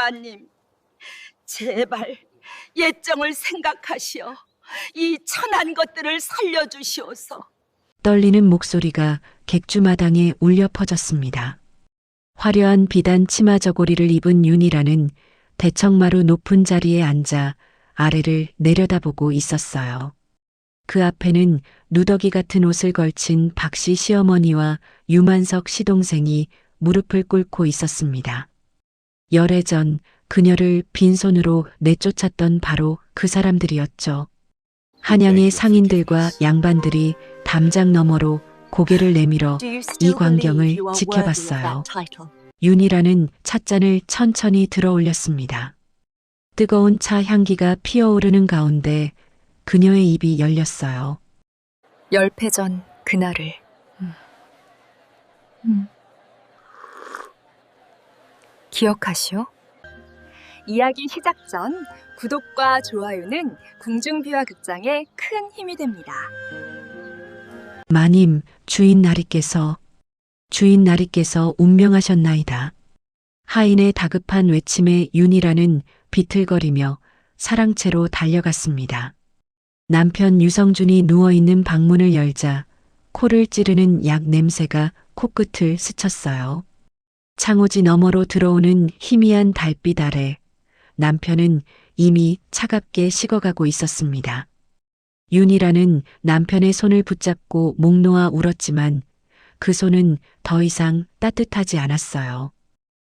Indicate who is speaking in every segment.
Speaker 1: 마님, 제발 예정을 생각하시어 이 천한 것들을 살려주시오소.
Speaker 2: 떨리는 목소리가 객주마당에 울려 퍼졌습니다. 화려한 비단 치마 저고리를 입은 윤희라는 대청마루 높은 자리에 앉아 아래를 내려다보고 있었어요. 그 앞에는 누더기 같은 옷을 걸친 박씨 시어머니와 유만석 시동생이 무릎을 꿇고 있었습니다. 열애 전 그녀를 빈손으로 내쫓았던 바로 그 사람들이었죠. 한양의 상인들과 양반들이 담장 너머로 고개를 내밀어 이 광경을 지켜봤어요. 윤희라는 찻잔을 천천히 들어 올렸습니다. 뜨거운 차 향기가 피어오르는 가운데 그녀의 입이 열렸어요.
Speaker 3: 열패전 그날을. 기억하시오? 이야기 시작 전 구독과 좋아요는 궁중비화 극장에 큰 힘이 됩니다.
Speaker 2: 마님, 주인 나리께서 운명하셨나이다. 하인의 다급한 외침에 윤희라는 비틀거리며 사랑채로 달려갔습니다. 남편 유성준이 누워있는 방문을 열자 코를 찌르는 약 냄새가 코끝을 스쳤어요. 창호지 너머로 들어오는 희미한 달빛 아래 남편은 이미 차갑게 식어가고 있었습니다. 윤희라는 남편의 손을 붙잡고 목 놓아 울었지만 그 손은 더 이상 따뜻하지 않았어요.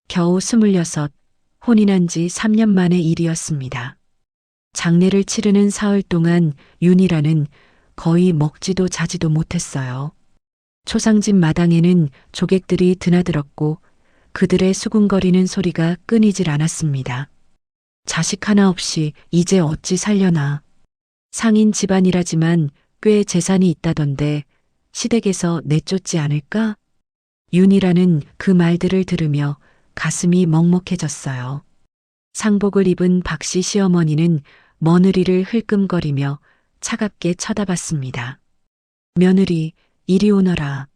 Speaker 2: 겨우 26, 혼인한 지 3년 만의 일이었습니다. 장례를 치르는 사흘 동안 윤희라는 거의 먹지도 자지도 못했어요. 초상집 마당에는 조객들이 드나들었고 그들의 수군거리는 소리가 끊이질 않았습니다. 자식 하나 없이 이제 어찌 살려나. 상인 집안이라지만 꽤 재산이 있다던데 시댁에서 내쫓지 않을까? 윤희라는 그 말들을 들으며 가슴이 먹먹해졌어요. 상복을 입은 박씨 시어머니는 며느리를 흘끔거리며 차갑게 쳐다봤습니다. 며느리, 이리 오너라.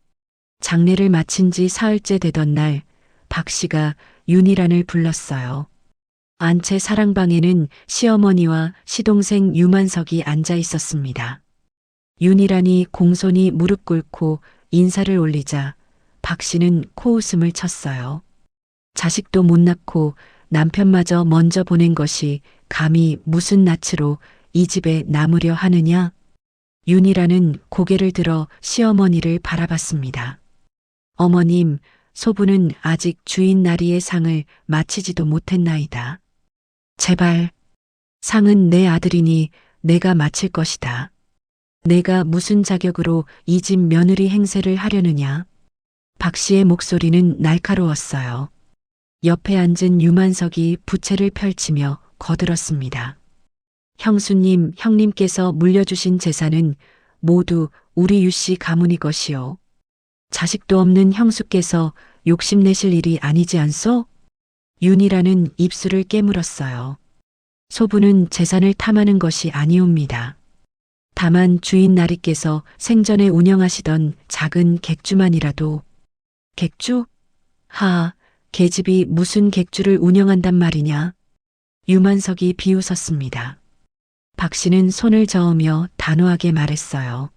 Speaker 2: 장례를 마친 지 사흘째 되던 날 박씨가 윤희란을 불렀어요. 안채 사랑방에는 시어머니와 시동생 유만석이 앉아 있었습니다. 윤희란이 공손히 무릎 꿇고 인사를 올리자 박씨는 코웃음을 쳤어요. 자식도 못 낳고 남편마저 먼저 보낸 것이 감히 무슨 낯으로 이 집에 남으려 하느냐? 윤희란은 고개를 들어 시어머니를 바라봤습니다. 어머님, 소부는 아직 주인 나리의 상을 마치지도 못했나이다. 제발, 상은 내 아들이니 내가 마칠 것이다. 내가 무슨 자격으로 이 집 며느리 행세를 하려느냐? 박씨의 목소리는 날카로웠어요. 옆에 앉은 유만석이 부채를 펼치며 거들었습니다. 형수님, 형님께서 물려주신 재산은 모두 우리 유씨 가문이 것이요. 자식도 없는 형수께서 욕심내실 일이 아니지 않소? 윤희라는 입술을 깨물었어요. 소부는 재산을 탐하는 것이 아니옵니다. 다만 주인 나리께서 생전에 운영하시던 작은 객주만이라도. 객주? 하, 계집이 무슨 객주를 운영한단 말이냐? 유만석이 비웃었습니다. 박씨는 손을 저으며 단호하게 말했어요.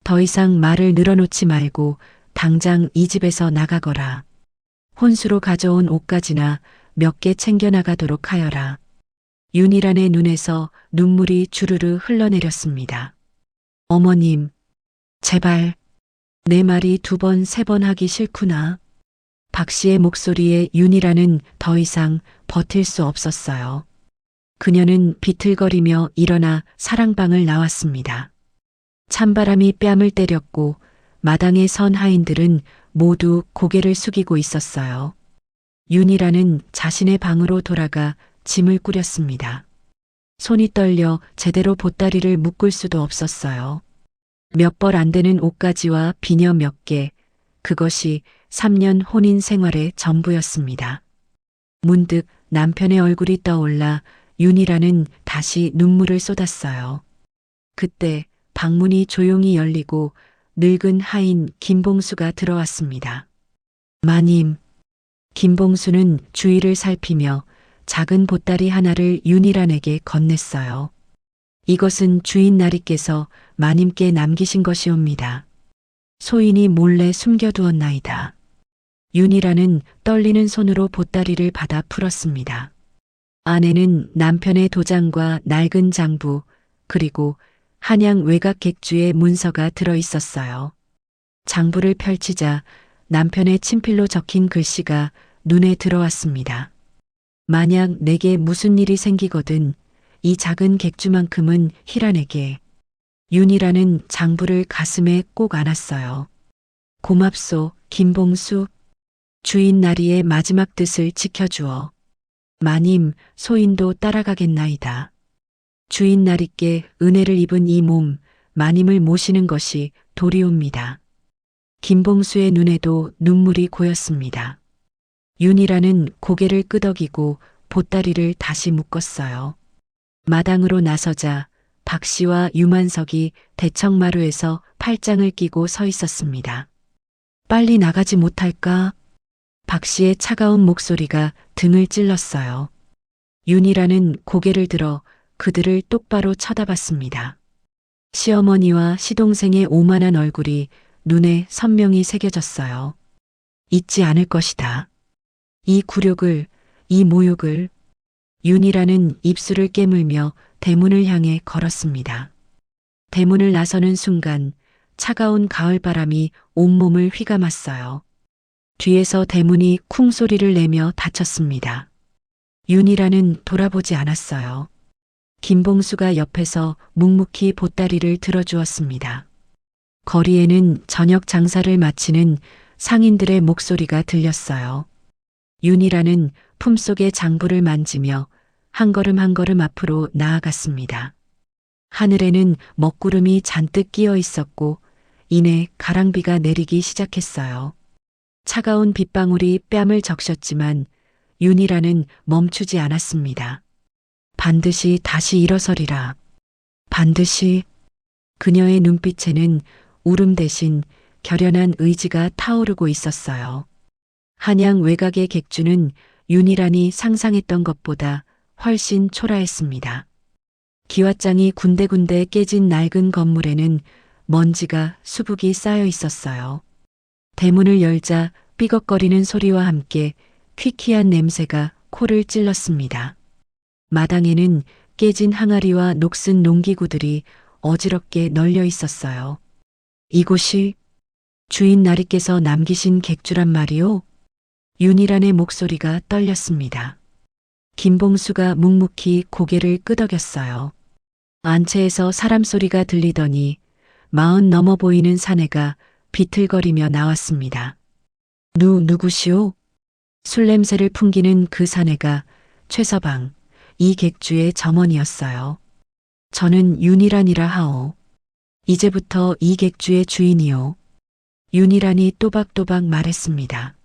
Speaker 2: 더 이상 말을 늘어놓지 말고 당장 이 집에서 나가거라. 혼수로 가져온 옷가지나 몇 개 챙겨 나가도록 하여라. 윤희란의 눈에서 눈물이 주르르 흘러내렸습니다. 어머님, 제발, 내 말이 2번, 3번 하기 싫구나. 박씨의 목소리에 윤희란은 더 이상 버틸 수 없었어요. 그녀는 비틀거리며 일어나 사랑방을 나왔습니다. 찬바람이 뺨을 때렸고 마당에 선 하인들은 모두 고개를 숙이고 있었어요. 윤희란은 자신의 방으로 돌아가 짐을 꾸렸습니다. 손이 떨려 제대로 보따리를 묶을 수도 없었어요. 몇 벌 안 되는 옷가지와 비녀 몇 개, 그것이 3년 혼인 생활의 전부였습니다. 문득 남편의 얼굴이 떠올라 윤희란은 다시 눈물을 쏟았어요. 그때 방문이 조용히 열리고 늙은 하인 김봉수가 들어왔습니다. 마님. 김봉수는 주위를 살피며 작은 보따리 하나를 윤희란에게 건넸어요. 이것은 주인 나리께서 마님께 남기신 것이옵니다. 소인이 몰래 숨겨두었나이다. 윤희란은 떨리는 손으로 보따리를 받아 풀었습니다. 안에는 남편의 도장과 낡은 장부, 그리고 한양 외곽 객주의 문서가 들어 있었어요. 장부를 펼치자 남편의 친필로 적힌 글씨가 눈에 들어왔습니다. 만약 내게 무슨 일이 생기거든 이 작은 객주만큼은 희란에게. 윤희란은 장부를 가슴에 꼭 안았어요. 고맙소, 김봉수. 주인 나리의 마지막 뜻을 지켜주어. 마님, 소인도 따라가겠나이다. 주인 나리께 은혜를 입은 이 몸, 마님을 모시는 것이 도리옵니다. 김봉수의 눈에도 눈물이 고였습니다. 윤희란은 고개를 끄덕이고 보따리를 다시 묶었어요. 마당으로 나서자 박 씨와 유만석이 대청마루에서 팔짱을 끼고 서 있었습니다. 빨리 나가지 못할까? 박 씨의 차가운 목소리가 등을 찔렀어요. 윤희란은 고개를 들어 그들을 똑바로 쳐다봤습니다. 시어머니와 시동생의 오만한 얼굴이 눈에 선명히 새겨졌어요. 잊지 않을 것이다. 이 굴욕을, 이 모욕을. 윤희란은 입술을 깨물며 대문을 향해 걸었습니다. 대문을 나서는 순간 차가운 가을바람이 온몸을 휘감았어요. 뒤에서 대문이 쿵 소리를 내며 닫혔습니다. 윤희란은 돌아보지 않았어요. 김봉수가 옆에서 묵묵히 보따리를 들어주었습니다. 거리에는 저녁 장사를 마치는 상인들의 목소리가 들렸어요. 윤희란은 품속의 장부를 만지며 한 걸음 한 걸음 앞으로 나아갔습니다. 하늘에는 먹구름이 잔뜩 끼어 있었고 이내 가랑비가 내리기 시작했어요. 차가운 빗방울이 뺨을 적셨지만 윤희란은 멈추지 않았습니다. 반드시 다시 일어서리라. 반드시. 그녀의 눈빛에는 울음 대신 결연한 의지가 타오르고 있었어요. 한양 외곽의 객주는 윤희란이 상상했던 것보다 훨씬 초라했습니다. 기와장이 군데군데 깨진 낡은 건물에는 먼지가 수북이 쌓여 있었어요. 대문을 열자 삐걱거리는 소리와 함께 퀴퀴한 냄새가 코를 찔렀습니다. 마당에는 깨진 항아리와 녹슨 농기구들이 어지럽게 널려 있었어요. 이곳이 주인 나리께서 남기신 객주란 말이오? 윤희란의 목소리가 떨렸습니다. 김봉수가 묵묵히 고개를 끄덕였어요. 안채에서 사람 소리가 들리더니 40 넘어 보이는 사내가 비틀거리며 나왔습니다. 누구시오? 술 냄새를 풍기는 그 사내가 최서방, 이 객주의 점원이었어요. 저는 윤희란이라 하오. 이제부터 이 객주의 주인이오. 윤희란이 또박또박 말했습니다.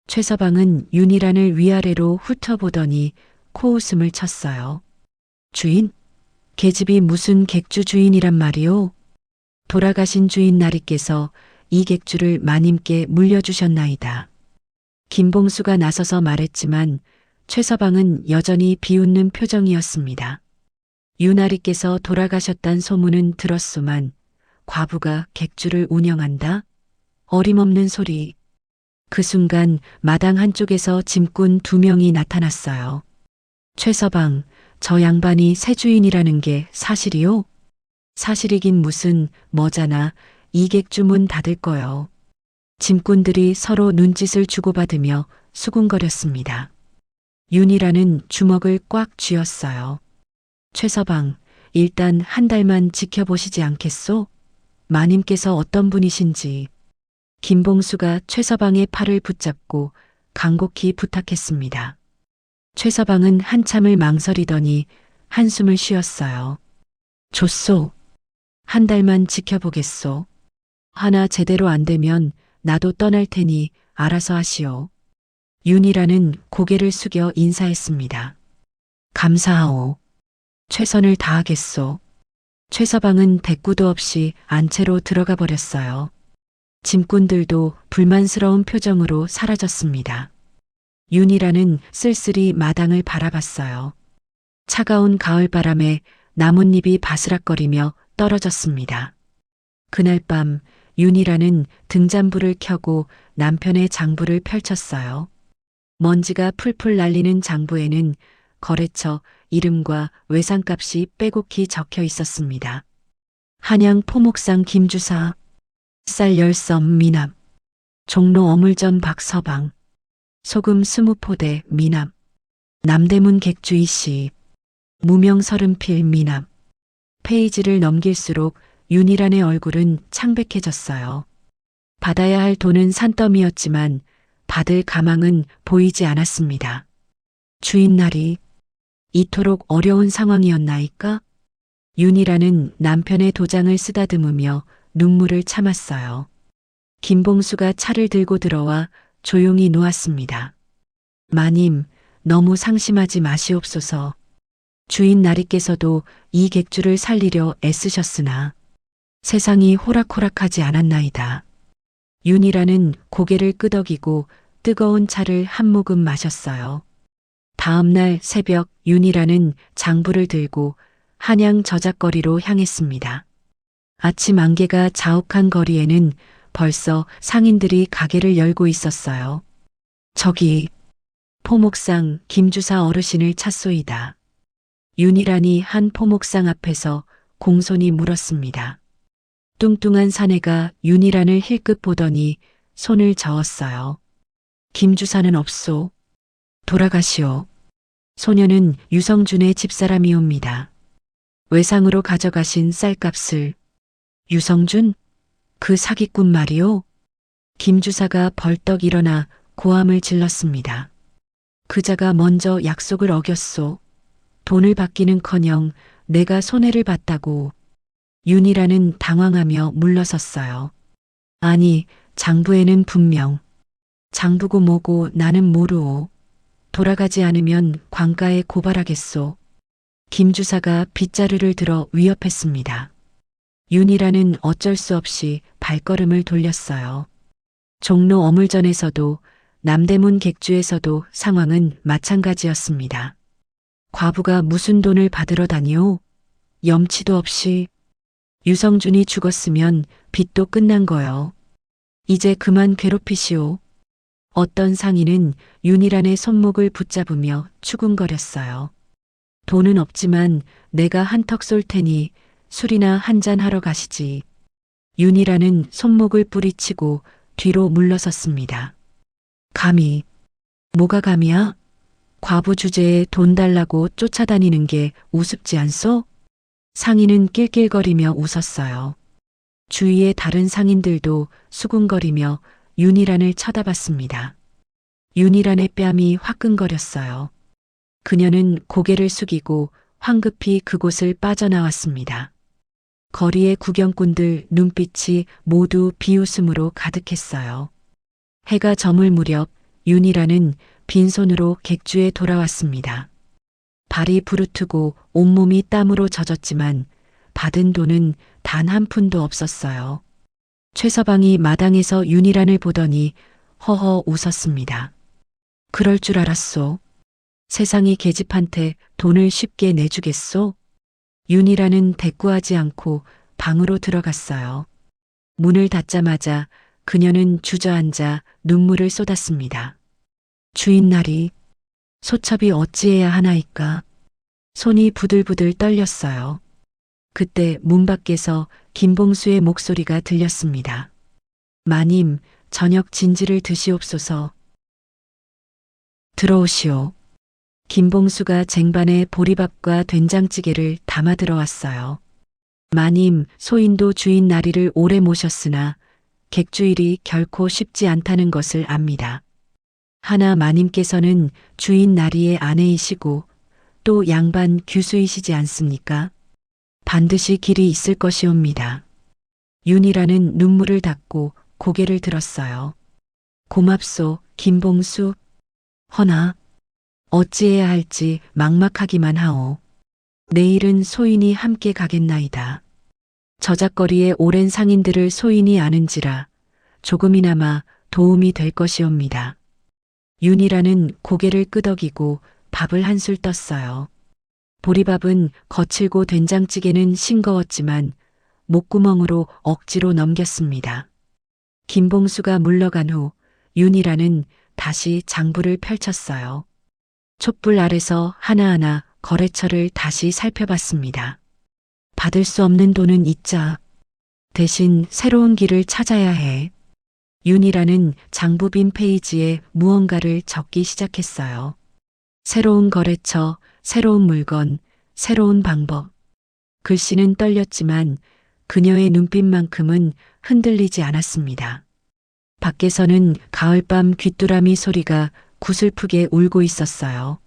Speaker 2: 최서방은 윤희란을 위아래로 훑어보더니 코웃음을 쳤어요. 주인? 계집이 무슨 객주 주인이란 말이오? 돌아가신 주인 나리께서 이 객주를 마님께 물려주셨나이다. 김봉수가 나서서 말했지만 최서방은 여전히 비웃는 표정이었습니다. 유나리께서 돌아가셨단 소문은 들었소만 과부가 객주를 운영한다? 어림없는 소리. 그 순간 마당 한쪽에서 짐꾼 2명이 나타났어요. 최서방, 저 양반이 새 주인이라는 게 사실이요? 사실이긴 무슨 뭐잖아. 이 객주 문 닫을 거요. 짐꾼들이 서로 눈짓을 주고받으며 수군거렸습니다. 윤희란은 주먹을 꽉 쥐었어요. 최서방, 일단 한 달만 지켜보시지 않겠소? 마님께서 어떤 분이신지. 김봉수가 최서방의 팔을 붙잡고 간곡히 부탁했습니다. 최서방은 한참을 망설이더니 한숨을 쉬었어요. 좋소. 한 달만 지켜보겠소. 하나 제대로 안 되면 나도 떠날 테니 알아서 하시오. 윤희란은 고개를 숙여 인사했습니다. 감사하오. 최선을 다하겠소. 최서방은 대꾸도 없이 안채로 들어가 버렸어요. 짐꾼들도 불만스러운 표정으로 사라졌습니다. 윤희라는 쓸쓸히 마당을 바라봤어요. 차가운 가을바람에 나뭇잎이 바스락거리며 떨어졌습니다. 그날 밤 윤희라는 등잔불을 켜고 남편의 장부를 펼쳤어요. 먼지가 풀풀 날리는 장부에는 거래처 이름과 외상값이 빼곡히 적혀 있었습니다. 한양 포목상 김주사, 쌀 10섬 미남, 종로 어물전 박서방, 소금 20포대 미남, 남대문 객주 이씨, 무명 30필 미남. 페이지를 넘길수록 윤희란의 얼굴은 창백해졌어요. 받아야 할 돈은 산더미였지만 받을 가망은 보이지 않았습니다. 주인날이 이토록 어려운 상황이었나이까? 윤희란은 남편의 도장을 쓰다듬으며 눈물을 참았어요. 김봉수가 차를 들고 들어와 조용히 놓았습니다. 마님, 너무 상심하지 마시옵소서. 주인 나리께서도 이 객주를 살리려 애쓰셨으나 세상이 호락호락하지 않았나이다. 윤희란은 고개를 끄덕이고 뜨거운 차를 한 모금 마셨어요. 다음 날 새벽 윤희란은 장부를 들고 한양 저작거리로 향했습니다. 아침 안개가 자욱한 거리에는 벌써 상인들이 가게를 열고 있었어요. 저기 포목상 김주사 어르신을 찾소이다. 윤희란이 한 포목상 앞에서 공손히 물었습니다. 뚱뚱한 사내가 윤희란을 힐끗 보더니 손을 저었어요. 김주사는 없소. 돌아가시오. 소녀는 유성준의 집사람이옵니다. 외상으로 가져가신 쌀값을. 유성준? 그 사기꾼 말이오? 김주사가 벌떡 일어나 고함을 질렀습니다. 그자가 먼저 약속을 어겼소. 돈을 받기는커녕 내가 손해를 봤다고. 윤희란은 당황하며 물러섰어요. 아니, 장부에는 분명. 장부고 뭐고 나는 모르오. 돌아가지 않으면 관가에 고발하겠소. 김주사가 빗자루를 들어 위협했습니다. 윤희란은 어쩔 수 없이 발걸음을 돌렸어요. 종로 어물전에서도 남대문 객주에서도 상황은 마찬가지였습니다. 과부가 무슨 돈을 받으러 다니오? 염치도 없이. 유성준이 죽었으면 빚도 끝난 거요. 이제 그만 괴롭히시오. 어떤 상인은 윤희란의 손목을 붙잡으며 추궁거렸어요. 돈은 없지만 내가 한턱 쏠 테니 술이나 한잔 하러 가시지. 윤희란은 손목을 뿌리치고 뒤로 물러섰습니다. 감히. 뭐가 감이야? 과부 주제에 돈 달라고 쫓아다니는 게 우습지 않소? 상인은 낄낄거리며 웃었어요. 주위의 다른 상인들도 수군거리며 윤희란을 쳐다봤습니다. 윤희란의 뺨이 화끈거렸어요. 그녀는 고개를 숙이고 황급히 그곳을 빠져나왔습니다. 거리의 구경꾼들 눈빛이 모두 비웃음으로 가득했어요. 해가 저물 무렵 윤희란은 빈손으로 객주에 돌아왔습니다. 발이 부르트고 온몸이 땀으로 젖었지만 받은 돈은 단 한 푼도 없었어요. 최서방이 마당에서 윤희란을 보더니 허허 웃었습니다. 그럴 줄 알았소. 세상이 계집한테 돈을 쉽게 내주겠소? 윤희란은 대꾸하지 않고 방으로 들어갔어요. 문을 닫자마자 그녀는 주저앉아 눈물을 쏟았습니다. 주인날이 소첩이 어찌해야 하나이까? 손이 부들부들 떨렸어요. 그때 문 밖에서 김봉수의 목소리가 들렸습니다. 마님, 저녁 진지를 드시옵소서. 들어오시오. 김봉수가 쟁반에 보리밥과 된장찌개를 담아 들어왔어요. 마님, 소인도 주인 나리를 오래 모셨으나 객주일이 결코 쉽지 않다는 것을 압니다. 하나 마님께서는 주인 나리의 아내이시고 또 양반 규수이시지 않습니까? 반드시 길이 있을 것이옵니다. 윤희란은 눈물을 닦고 고개를 들었어요. 고맙소, 김봉수. 허나 어찌해야 할지 막막하기만 하오. 내일은 소인이 함께 가겠나이다. 저작거리의 오랜 상인들을 소인이 아는지라 조금이나마 도움이 될 것이옵니다. 윤희라는 고개를 끄덕이고 밥을 한술 떴어요. 보리밥은 거칠고 된장찌개는 싱거웠지만 목구멍으로 억지로 넘겼습니다. 김봉수가 물러간 후 윤희라는 다시 장부를 펼쳤어요. 촛불 아래서 하나하나 거래처를 다시 살펴봤습니다. 받을 수 없는 돈은 있자. 대신 새로운 길을 찾아야 해. 윤희라는 장부 빈 페이지에 무언가를 적기 시작했어요. 새로운 거래처, 새로운 물건, 새로운 방법. 글씨는 떨렸지만 그녀의 눈빛만큼은 흔들리지 않았습니다. 밖에서는 가을밤 귀뚜라미 소리가 구슬프게 울고 있었어요.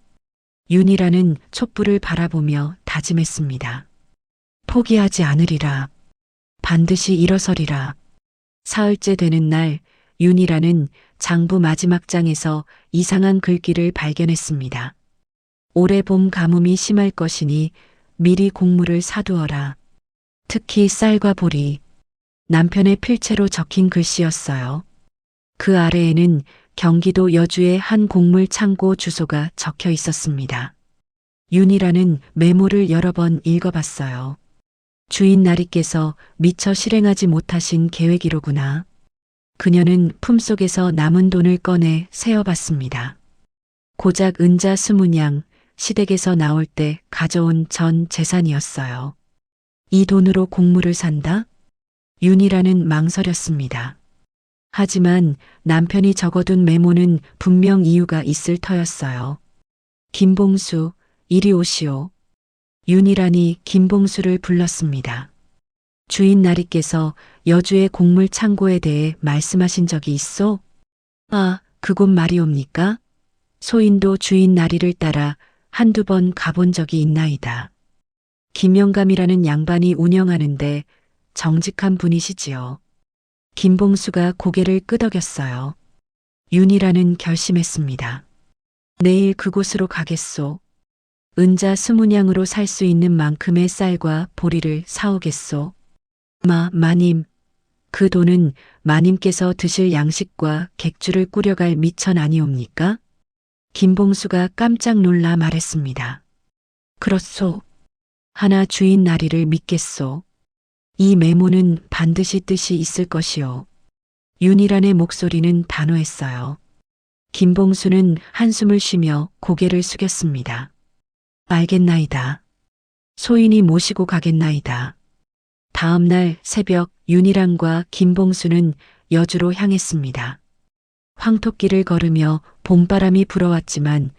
Speaker 2: 윤희라는 촛불을 바라보며 다짐했습니다. 포기하지 않으리라. 반드시 일어서리라. 사흘째 되는 날 윤희라는 장부 마지막 장에서 이상한 글귀를 발견했습니다. 올해 봄 가뭄이 심할 것이니 미리 곡물을 사두어라. 특히 쌀과 보리. 남편의 필체로 적힌 글씨였어요. 그 아래에는 경기도 여주의 한 곡물 창고 주소가 적혀 있었습니다. 윤희라는 메모를 여러 번 읽어봤어요. 주인 나리께서 미처 실행하지 못하신 계획이로구나. 그녀는 품속에서 남은 돈을 꺼내 세어봤습니다. 고작 은자 20냥, 시댁에서 나올 때 가져온 전 재산이었어요. 이 돈으로 곡물을 산다? 윤희라는 망설였습니다. 하지만 남편이 적어둔 메모는 분명 이유가 있을 터였어요. 김봉수, 이리 오시오. 윤희란이 김봉수를 불렀습니다. 주인 나리께서 여주의 곡물 창고에 대해 말씀하신 적이 있어? 아, 그곳 말이옵니까? 소인도 주인 나리를 따라 한두 번 가본 적이 있나이다. 김영감이라는 양반이 운영하는데 정직한 분이시지요. 김봉수가 고개를 끄덕였어요. 윤희라는 결심했습니다. 내일 그곳으로 가겠소. 은자 20냥으로 살 수 있는 만큼의 쌀과 보리를 사오겠소. 마님, 그 돈은 마님께서 드실 양식과 객주를 꾸려갈 미천 아니옵니까? 김봉수가 깜짝 놀라 말했습니다. 그렇소. 하나 주인 나리를 믿겠소. 이 메모는 반드시 뜻이 있을 것이오. 윤희란의 목소리는 단호했어요. 김봉수는 한숨을 쉬며 고개를 숙였습니다. 알겠나이다. 소인이 모시고 가겠나이다. 다음 날 새벽 윤희란과 김봉수는 여주로 향했습니다. 황토길을 걸으며 봄바람이 불어왔지만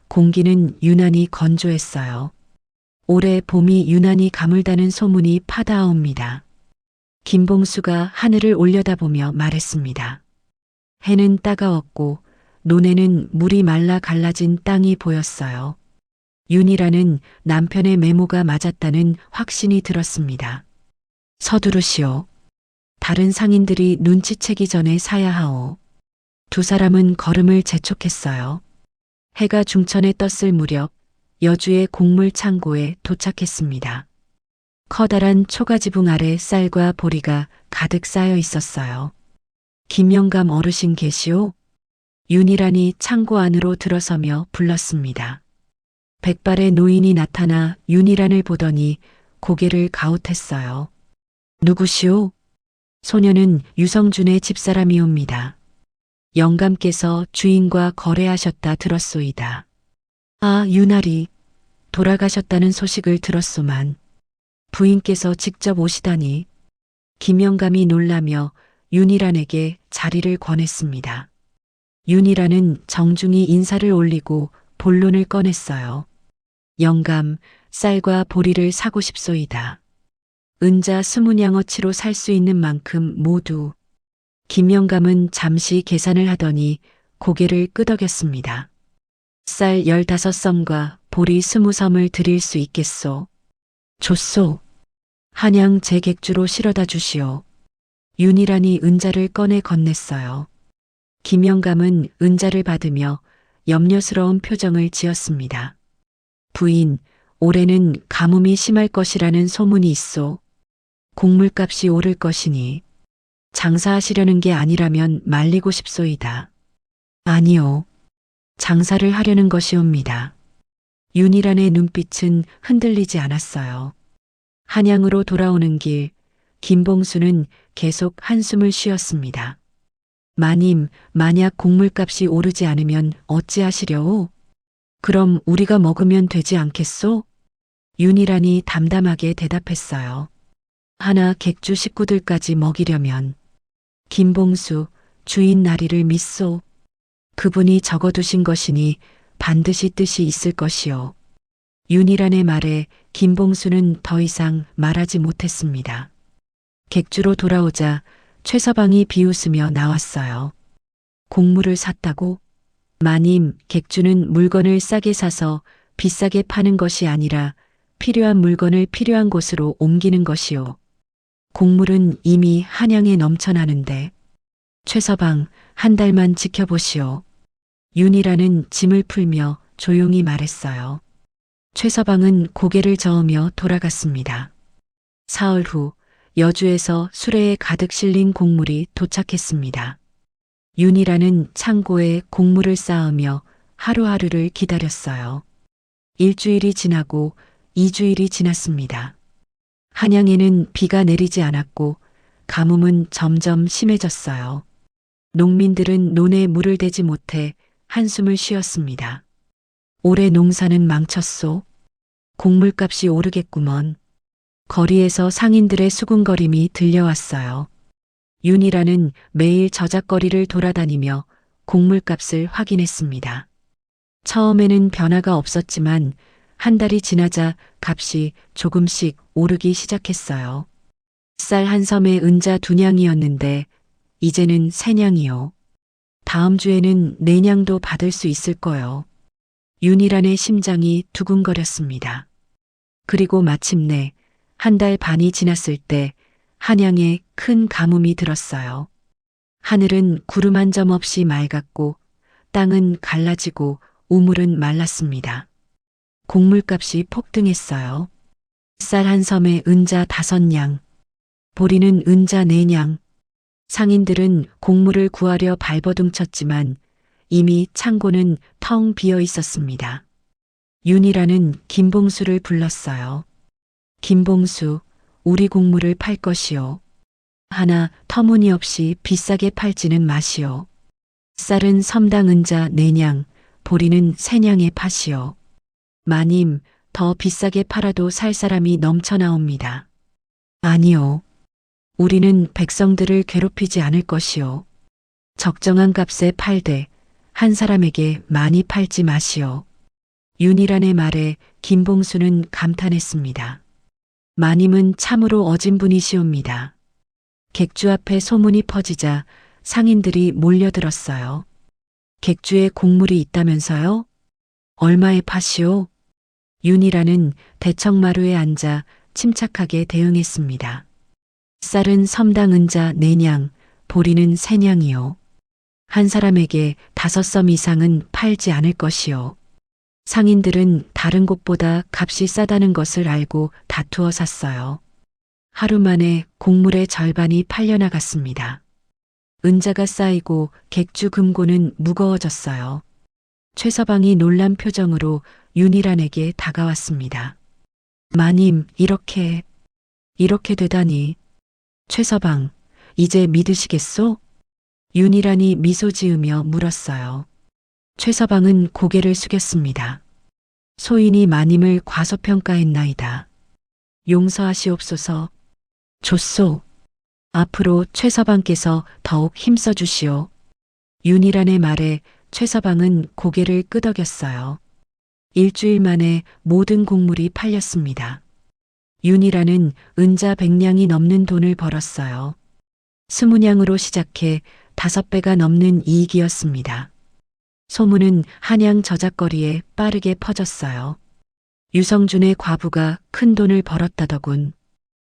Speaker 2: 공기는 유난히 건조했어요. 올해 봄이 유난히 가물다는 소문이 파다하옵니다. 김봉수가 하늘을 올려다보며 말했습니다. 해는 따가웠고 논에는 물이 말라 갈라진 땅이 보였어요. 윤희라는 남편의 메모가 맞았다는 확신이 들었습니다. 서두르시오. 다른 상인들이 눈치채기 전에 사야 하오. 두 사람은 걸음을 재촉했어요. 해가 중천에 떴을 무렵 여주의 곡물 창고에 도착했습니다. 커다란 초가지붕 아래 쌀과 보리가 가득 쌓여 있었어요. 김영감 어르신 계시오? 윤희란이 창고 안으로 들어서며 불렀습니다. 백발의 노인이 나타나 윤희란을 보더니 고개를 가웃했어요. 누구시오? 소녀는 유성준의 집사람이옵니다. 영감께서 주인과 거래하셨다 들었소이다. 아, 윤아리, 돌아가셨다는 소식을 들었소만. 부인께서 직접 오시다니. 김영감이 놀라며 윤희란에게 자리를 권했습니다. 윤희란은 정중히 인사를 올리고 본론을 꺼냈어요. 영감, 쌀과 보리를 사고 싶소이다. 은자 20냥어치로 살 수 있는 만큼 모두. 김영감은 잠시 계산을 하더니 고개를 끄덕였습니다. 쌀 15섬과 보리 20섬을 드릴 수 있겠소. 좋소. 한양 제 객주로 실어다 주시오. 윤희란이 은자를 꺼내 건넸어요. 김영감은 은자를 받으며 염려스러운 표정을 지었습니다. 부인, 올해는 가뭄이 심할 것이라는 소문이 있소. 곡물값이 오를 것이니 장사하시려는 게 아니라면 말리고 싶소이다. 아니요. 장사를 하려는 것이옵니다. 윤희란의 눈빛은 흔들리지 않았어요. 한양으로 돌아오는 길, 김봉수는 계속 한숨을 쉬었습니다. 마님, 만약 곡물값이 오르지 않으면 어찌하시려오? 그럼 우리가 먹으면 되지 않겠소? 윤희란이 담담하게 대답했어요. 하나 객주 식구들까지 먹이려면 김봉수, 주인 나리를 믿소. 그분이 적어두신 것이니 반드시 뜻이 있을 것이요. 윤희란의 말에 김봉수는 더 이상 말하지 못했습니다. 객주로 돌아오자 최서방이 비웃으며 나왔어요. 곡물을 샀다고? 마님, 객주는 물건을 싸게 사서 비싸게 파는 것이 아니라 필요한 물건을 필요한 곳으로 옮기는 것이요. 곡물은 이미 한양에 넘쳐나는데 최서방, 한 달만 지켜보시오. 윤희란은 짐을 풀며 조용히 말했어요. 최서방은 고개를 저으며 돌아갔습니다. 사흘 후 여주에서 수레에 가득 실린 곡물이 도착했습니다. 윤희란은 창고에 곡물을 쌓으며 하루하루를 기다렸어요. 일주일이 지나고 2주일이 지났습니다. 한양에는 비가 내리지 않았고 가뭄은 점점 심해졌어요. 농민들은 논에 물을 대지 못해 한숨을 쉬었습니다. 올해 농사는 망쳤소. 곡물값이 오르겠구먼. 거리에서 상인들의 수군거림이 들려왔어요. 윤희란은 매일 저작거리를 돌아다니며 곡물값을 확인했습니다. 처음에는 변화가 없었지만 한 달이 지나자 값이 조금씩 오르기 시작했어요. 쌀 한 섬에 은자 2냥이었는데 이제는 3냥이요. 다음 주에는 4냥도 받을 수 있을 거요. 윤희란의 심장이 두근거렸습니다. 그리고 마침내 한 달 반이 지났을 때 한양에 큰 가뭄이 들었어요. 하늘은 구름 한 점 없이 맑았고 땅은 갈라지고 우물은 말랐습니다. 곡물값이 폭등했어요. 쌀 한 섬에 은자 5냥, 보리는 은자 4냥. 상인들은 곡물을 구하려 발버둥쳤지만 이미 창고는 텅 비어 있었습니다. 윤희란은 김봉수를 불렀어요. 김봉수, 우리 곡물을 팔 것이요. 하나 터무니없이 비싸게 팔지는 마시오. 쌀은 섬당 은자 4냥, 보리는 3냥에 파시오. 마님, 더 비싸게 팔아도 살 사람이 넘쳐나옵니다. 아니요. 우리는 백성들을 괴롭히지 않을 것이요. 적정한 값에 팔되 한 사람에게 많이 팔지 마시오. 윤희란의 말에 김봉수는 감탄했습니다. 마님은 참으로 어진 분이시옵니다. 객주 앞에 소문이 퍼지자 상인들이 몰려들었어요. 객주에 곡물이 있다면서요? 얼마에 파시오? 윤희란은 대청마루에 앉아 침착하게 대응했습니다. 쌀은 섬당 은자 4냥, 보리는 3냥이요. 한 사람에게 5섬 이상은 팔지 않을 것이요. 상인들은 다른 곳보다 값이 싸다는 것을 알고 다투어 샀어요. 하루 만에 곡물의 절반이 팔려나갔습니다. 은자가 쌓이고 객주 금고는 무거워졌어요. 최서방이 놀란 표정으로 윤희란에게 다가왔습니다. 마님, 이렇게 되다니. 최서방, 이제 믿으시겠소? 윤희란이 미소 지으며 물었어요. 최서방은 고개를 숙였습니다. 소인이 마님을 과소평가했나이다. 용서하시옵소서. 좋소. 앞으로 최서방께서 더욱 힘써 주시오. 윤희란의 말에 최서방은 고개를 끄덕였어요. 일주일 만에 모든 곡물이 팔렸습니다. 윤희란은 은자 100냥이 넘는 돈을 벌었어요. 20냥으로 시작해 5배가 넘는 이익이었습니다. 소문은 한양 저작거리에 빠르게 퍼졌어요. 유성준의 과부가 큰 돈을 벌었다더군.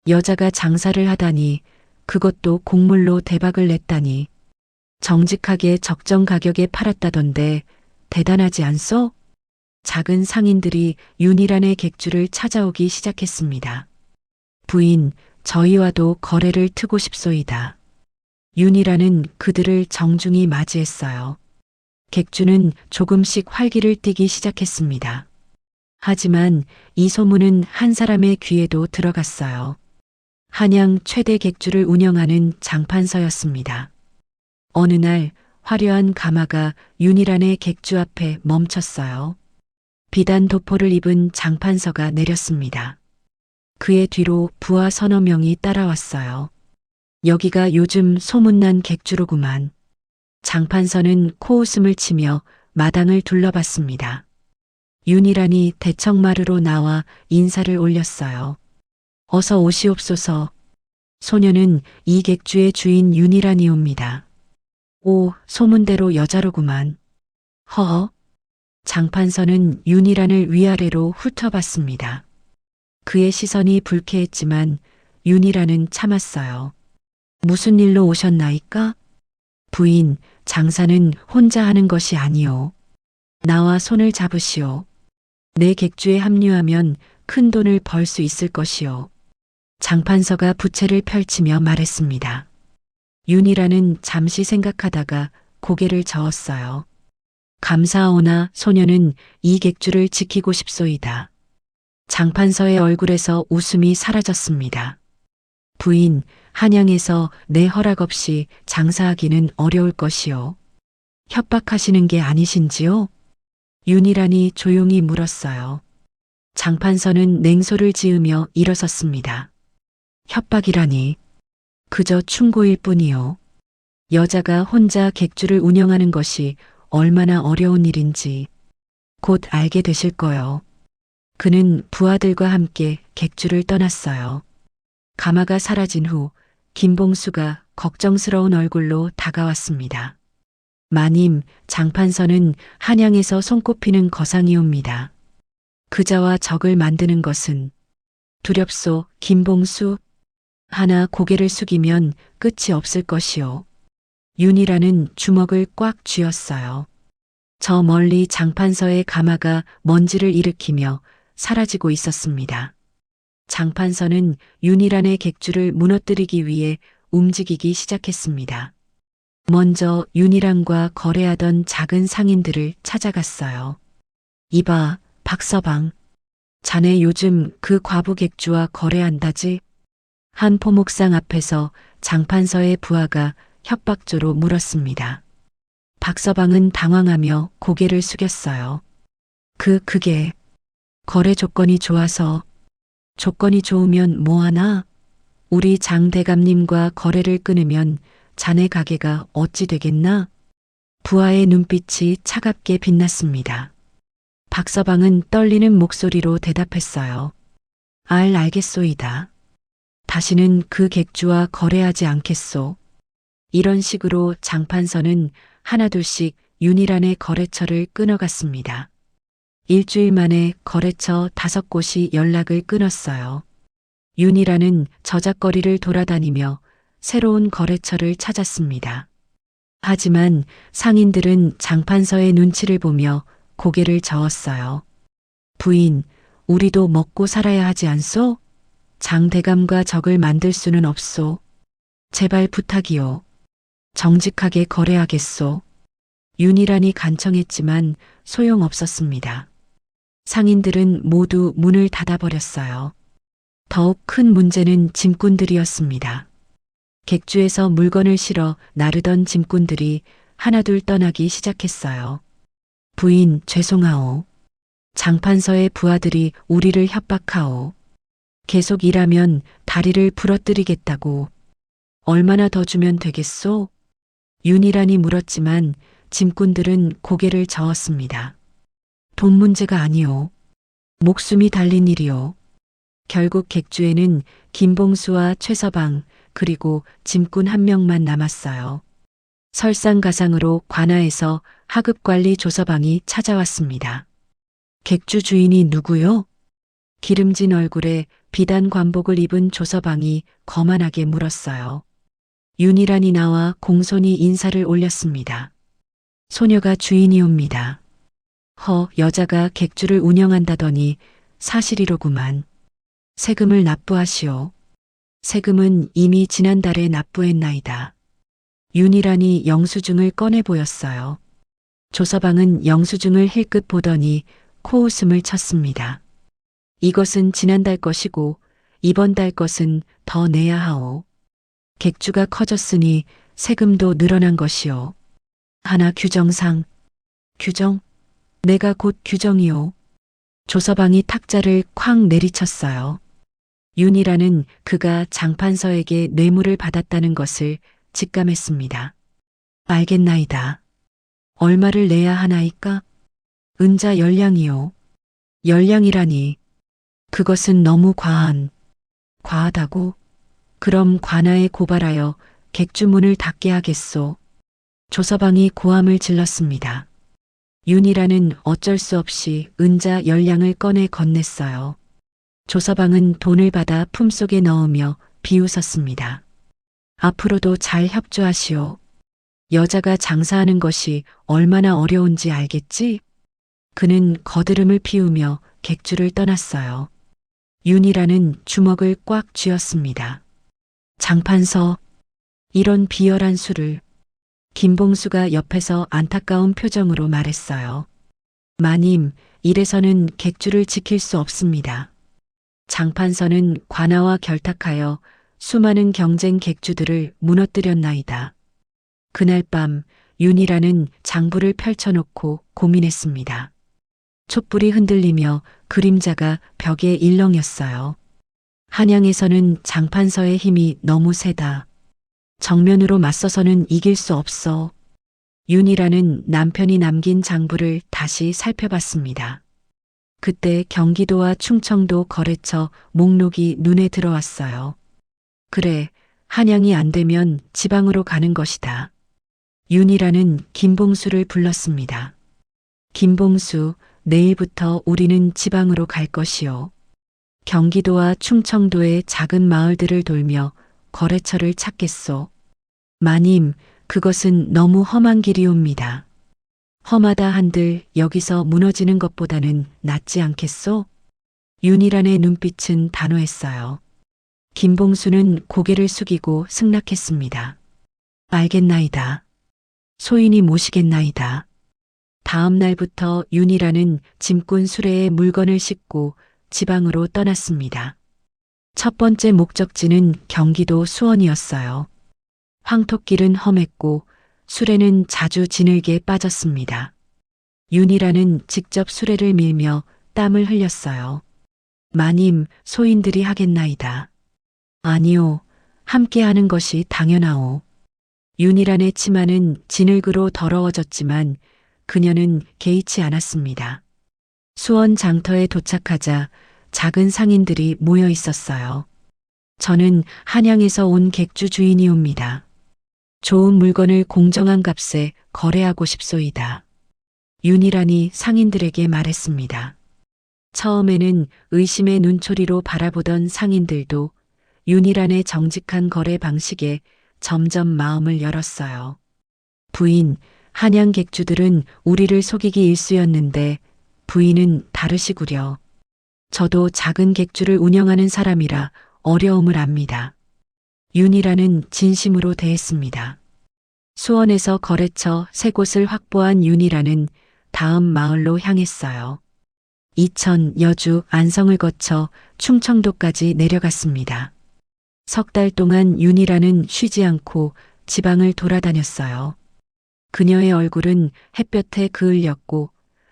Speaker 2: 여자가 장사를 하다니, 그것도 곡물로 대박을 냈다니. 정직하게 적정 가격에 팔았다던데 대단하지 않소? 작은 상인들이 윤희란의 객주를 찾아오기 시작했습니다. 부인, 저희와도 거래를 트고 싶소이다. 윤희란은 그들을 정중히 맞이했어요. 객주는 조금씩 활기를 띠기 시작했습니다. 하지만 이 소문은 한 사람의 귀에도 들어갔어요. 한양 최대 객주를 운영하는 장판서였습니다. 어느 날 화려한 가마가 윤희란의 객주 앞에 멈췄어요. 비단 도포를 입은 장판서가 내렸습니다. 그의 뒤로 부하 서너 명이 따라왔어요. 여기가 요즘 소문난 객주로구만. 장판서는 코웃음을 치며 마당을 둘러봤습니다. 윤희란이 대청마루로 나와 인사를 올렸어요. 어서 오시옵소서. 소녀는 이 객주의 주인 윤희란이옵니다. 오, 소문대로 여자로구만. 허허. 장판서는 윤희란을 위아래로 훑어봤습니다. 그의 시선이 불쾌했지만 윤희란은 참았어요. 무슨 일로 오셨나이까? 부인, 장사는 혼자 하는 것이 아니오. 나와 손을 잡으시오. 내 객주에 합류하면 큰 돈을 벌 수 있을 것이오. 장판서가 부채를 펼치며 말했습니다. 윤희란은 잠시 생각하다가 고개를 저었어요. 감사하오나 소녀는 이 객주를 지키고 싶소이다. 장판서의 얼굴에서 웃음이 사라졌습니다. 부인, 한양에서 내 허락 없이 장사하기는 어려울 것이오. 협박하시는 게 아니신지요? 윤희란이 조용히 물었어요. 장판서는 냉소를 지으며 일어섰습니다. 협박이라니. 그저 충고일 뿐이요. 여자가 혼자 객주를 운영하는 것이 얼마나 어려운 일인지 곧 알게 되실 거요. 그는 부하들과 함께 객주를 떠났어요. 가마가 사라진 후 김봉수가 걱정스러운 얼굴로 다가왔습니다. 마님, 장판서는 한양에서 손꼽히는 거상이옵니다. 그자와 적을 만드는 것은 두렵소, 김봉수. 하나 고개를 숙이면 끝이 없을 것이오. 윤희란은 주먹을 꽉 쥐었어요. 저 멀리 장판서의 가마가 먼지를 일으키며 사라지고 있었습니다. 장판서는 윤희란의 객주를 무너뜨리기 위해 움직이기 시작했습니다. 먼저 윤희란과 거래하던 작은 상인들을 찾아갔어요. 이봐, 박서방. 자네 요즘 그 과부 객주와 거래한다지? 한 포목상 앞에서 장판서의 부하가 협박조로 물었습니다. 박서방은 당황하며 고개를 숙였어요. 그게 거래 조건이 좋아서. 조건이 좋으면 뭐하나? 우리 장 대감님과 거래를 끊으면 자네 가게가 어찌 되겠나? 부하의 눈빛이 차갑게 빛났습니다. 박서방은 떨리는 목소리로 대답했어요. 알겠소이다. 다시는 그 객주와 거래하지 않겠소. 이런 식으로 장판서는 하나둘씩 윤희란의 거래처를 끊어갔습니다. 일주일 만에 거래처 5곳이 연락을 끊었어요. 윤희란은 저작거리를 돌아다니며 새로운 거래처를 찾았습니다. 하지만 상인들은 장판서의 눈치를 보며 고개를 저었어요. 부인, 우리도 먹고 살아야 하지 않소? 장대감과 적을 만들 수는 없소. 제발 부탁이요. 정직하게 거래하겠소. 윤희란이 간청했지만 소용없었습니다. 상인들은 모두 문을 닫아버렸어요. 더욱 큰 문제는 짐꾼들이었습니다. 객주에서 물건을 실어 나르던 짐꾼들이 하나둘 떠나기 시작했어요. 부인, 죄송하오. 장판서의 부하들이 우리를 협박하오. 계속 일하면 다리를 부러뜨리겠다고. 얼마나 더 주면 되겠소? 윤희란이 물었지만 짐꾼들은 고개를 저었습니다. 돈 문제가 아니오. 목숨이 달린 일이오. 결국 객주에는 김봉수와 최서방 그리고 짐꾼 한 명만 남았어요. 설상가상으로 관아에서 하급관리 조서방이 찾아왔습니다. 객주 주인이 누구요? 기름진 얼굴에 비단 관복을 입은 조서방이 거만하게 물었어요. 윤희란이 나와 공손히 인사를 올렸습니다. 소녀가 주인이옵니다. 여자가 객주를 운영한다더니 사실이로구만. 세금을 납부하시오. 세금은 이미 지난달에 납부했나이다. 윤희란이 영수증을 꺼내 보였어요. 조서방은 영수증을 힐끗 보더니 코웃음을 쳤습니다. 이것은 지난달 것이고 이번 달 것은 더 내야 하오. 객주가 커졌으니 세금도 늘어난 것이오. 하나 규정상. 규정? 내가 곧 규정이오. 조서방이 탁자를 쾅 내리쳤어요. 윤이라는 그가 장판서에게 뇌물을 받았다는 것을 직감했습니다. 알겠나이다. 얼마를 내야 하나이까? 은자 10량이요. 10량이라니. 그것은 너무 과하다고? 그럼 관아에 고발하여 객주문을 닫게 하겠소. 조서방이 고함을 질렀습니다. 윤이라는 어쩔 수 없이 은자 10량을 꺼내 건넸어요. 조서방은 돈을 받아 품속에 넣으며 비웃었습니다. 앞으로도 잘 협조하시오. 여자가 장사하는 것이 얼마나 어려운지 알겠지? 그는 거드름을 피우며 객주를 떠났어요. 윤이라는 주먹을 꽉 쥐었습니다. 장판서, 이런 비열한 수를. 김봉수가 옆에서 안타까운 표정으로 말했어요. 마님, 이래서는 객주를 지킬 수 없습니다. 장판서는 관아와 결탁하여 수많은 경쟁 객주들을 무너뜨렸나이다. 그날 밤 윤이라는 장부를 펼쳐놓고 고민했습니다. 촛불이 흔들리며 그림자가 벽에 일렁였어요. 한양에서는 장판서의 힘이 너무 세다. 정면으로 맞서서는 이길 수 없어. 윤이라는 남편이 남긴 장부를 다시 살펴봤습니다. 그때 경기도와 충청도 거래처 목록이 눈에 들어왔어요. 그래, 한양이 안 되면 지방으로 가는 것이다. 윤이라는 김봉수를 불렀습니다. 김봉수, 내일부터 우리는 지방으로 갈 것이요. 경기도와 충청도의 작은 마을들을 돌며 거래처를 찾겠소. 마님, 그것은 너무 험한 길이옵니다. 험하다 한들 여기서 무너지는 것보다는 낫지 않겠소? 윤이란의 눈빛은 단호했어요. 김봉수는 고개를 숙이고 승낙했습니다. 알겠나이다. 소인이 모시겠나이다. 다음 날부터 윤이란은 짐꾼 수레에 물건을 싣고 지방으로 떠났습니다. 첫 번째 목적지는 경기도 수원이었어요. 황토길은 험했고 수레는 자주 지늘게 빠졌습니다. 윤이란은 직접 수레를 밀며 땀을 흘렸어요. 마님, 소인들이 하겠나이다. 아니요, 함께 하는 것이 당연하오. 윤이란의 치마는 진흙으로 더러워졌지만 그녀는 개의치 않았습니다. 수원 장터에 도착하자 작은 상인들이 모여 있었어요. 저는 한양에서 온 객주 주인이옵니다. 좋은 물건을 공정한 값에 거래하고 싶소이다. 윤이란이 상인들에게 말했습니다. 처음에는 의심의 눈초리로 바라보던 상인들도 윤이란의 정직한 거래 방식에 점점 마음을 열었어요. 부인, 한양 객주들은 우리를 속이기 일쑤였는데 부인은 다르시구려. 저도 작은 객주를 운영하는 사람이라 어려움을 압니다. 윤이란은 진심으로 대했습니다. 수원에서 거래처 3곳을 확보한 윤이란은 다음 마을로 향했어요. 이천, 여주, 안성을 거쳐 충청도까지 내려갔습니다. 석 달 동안 윤이란은 쉬지 않고 지방을 돌아다녔어요. 그녀의 얼굴은 햇볕에 그을렸고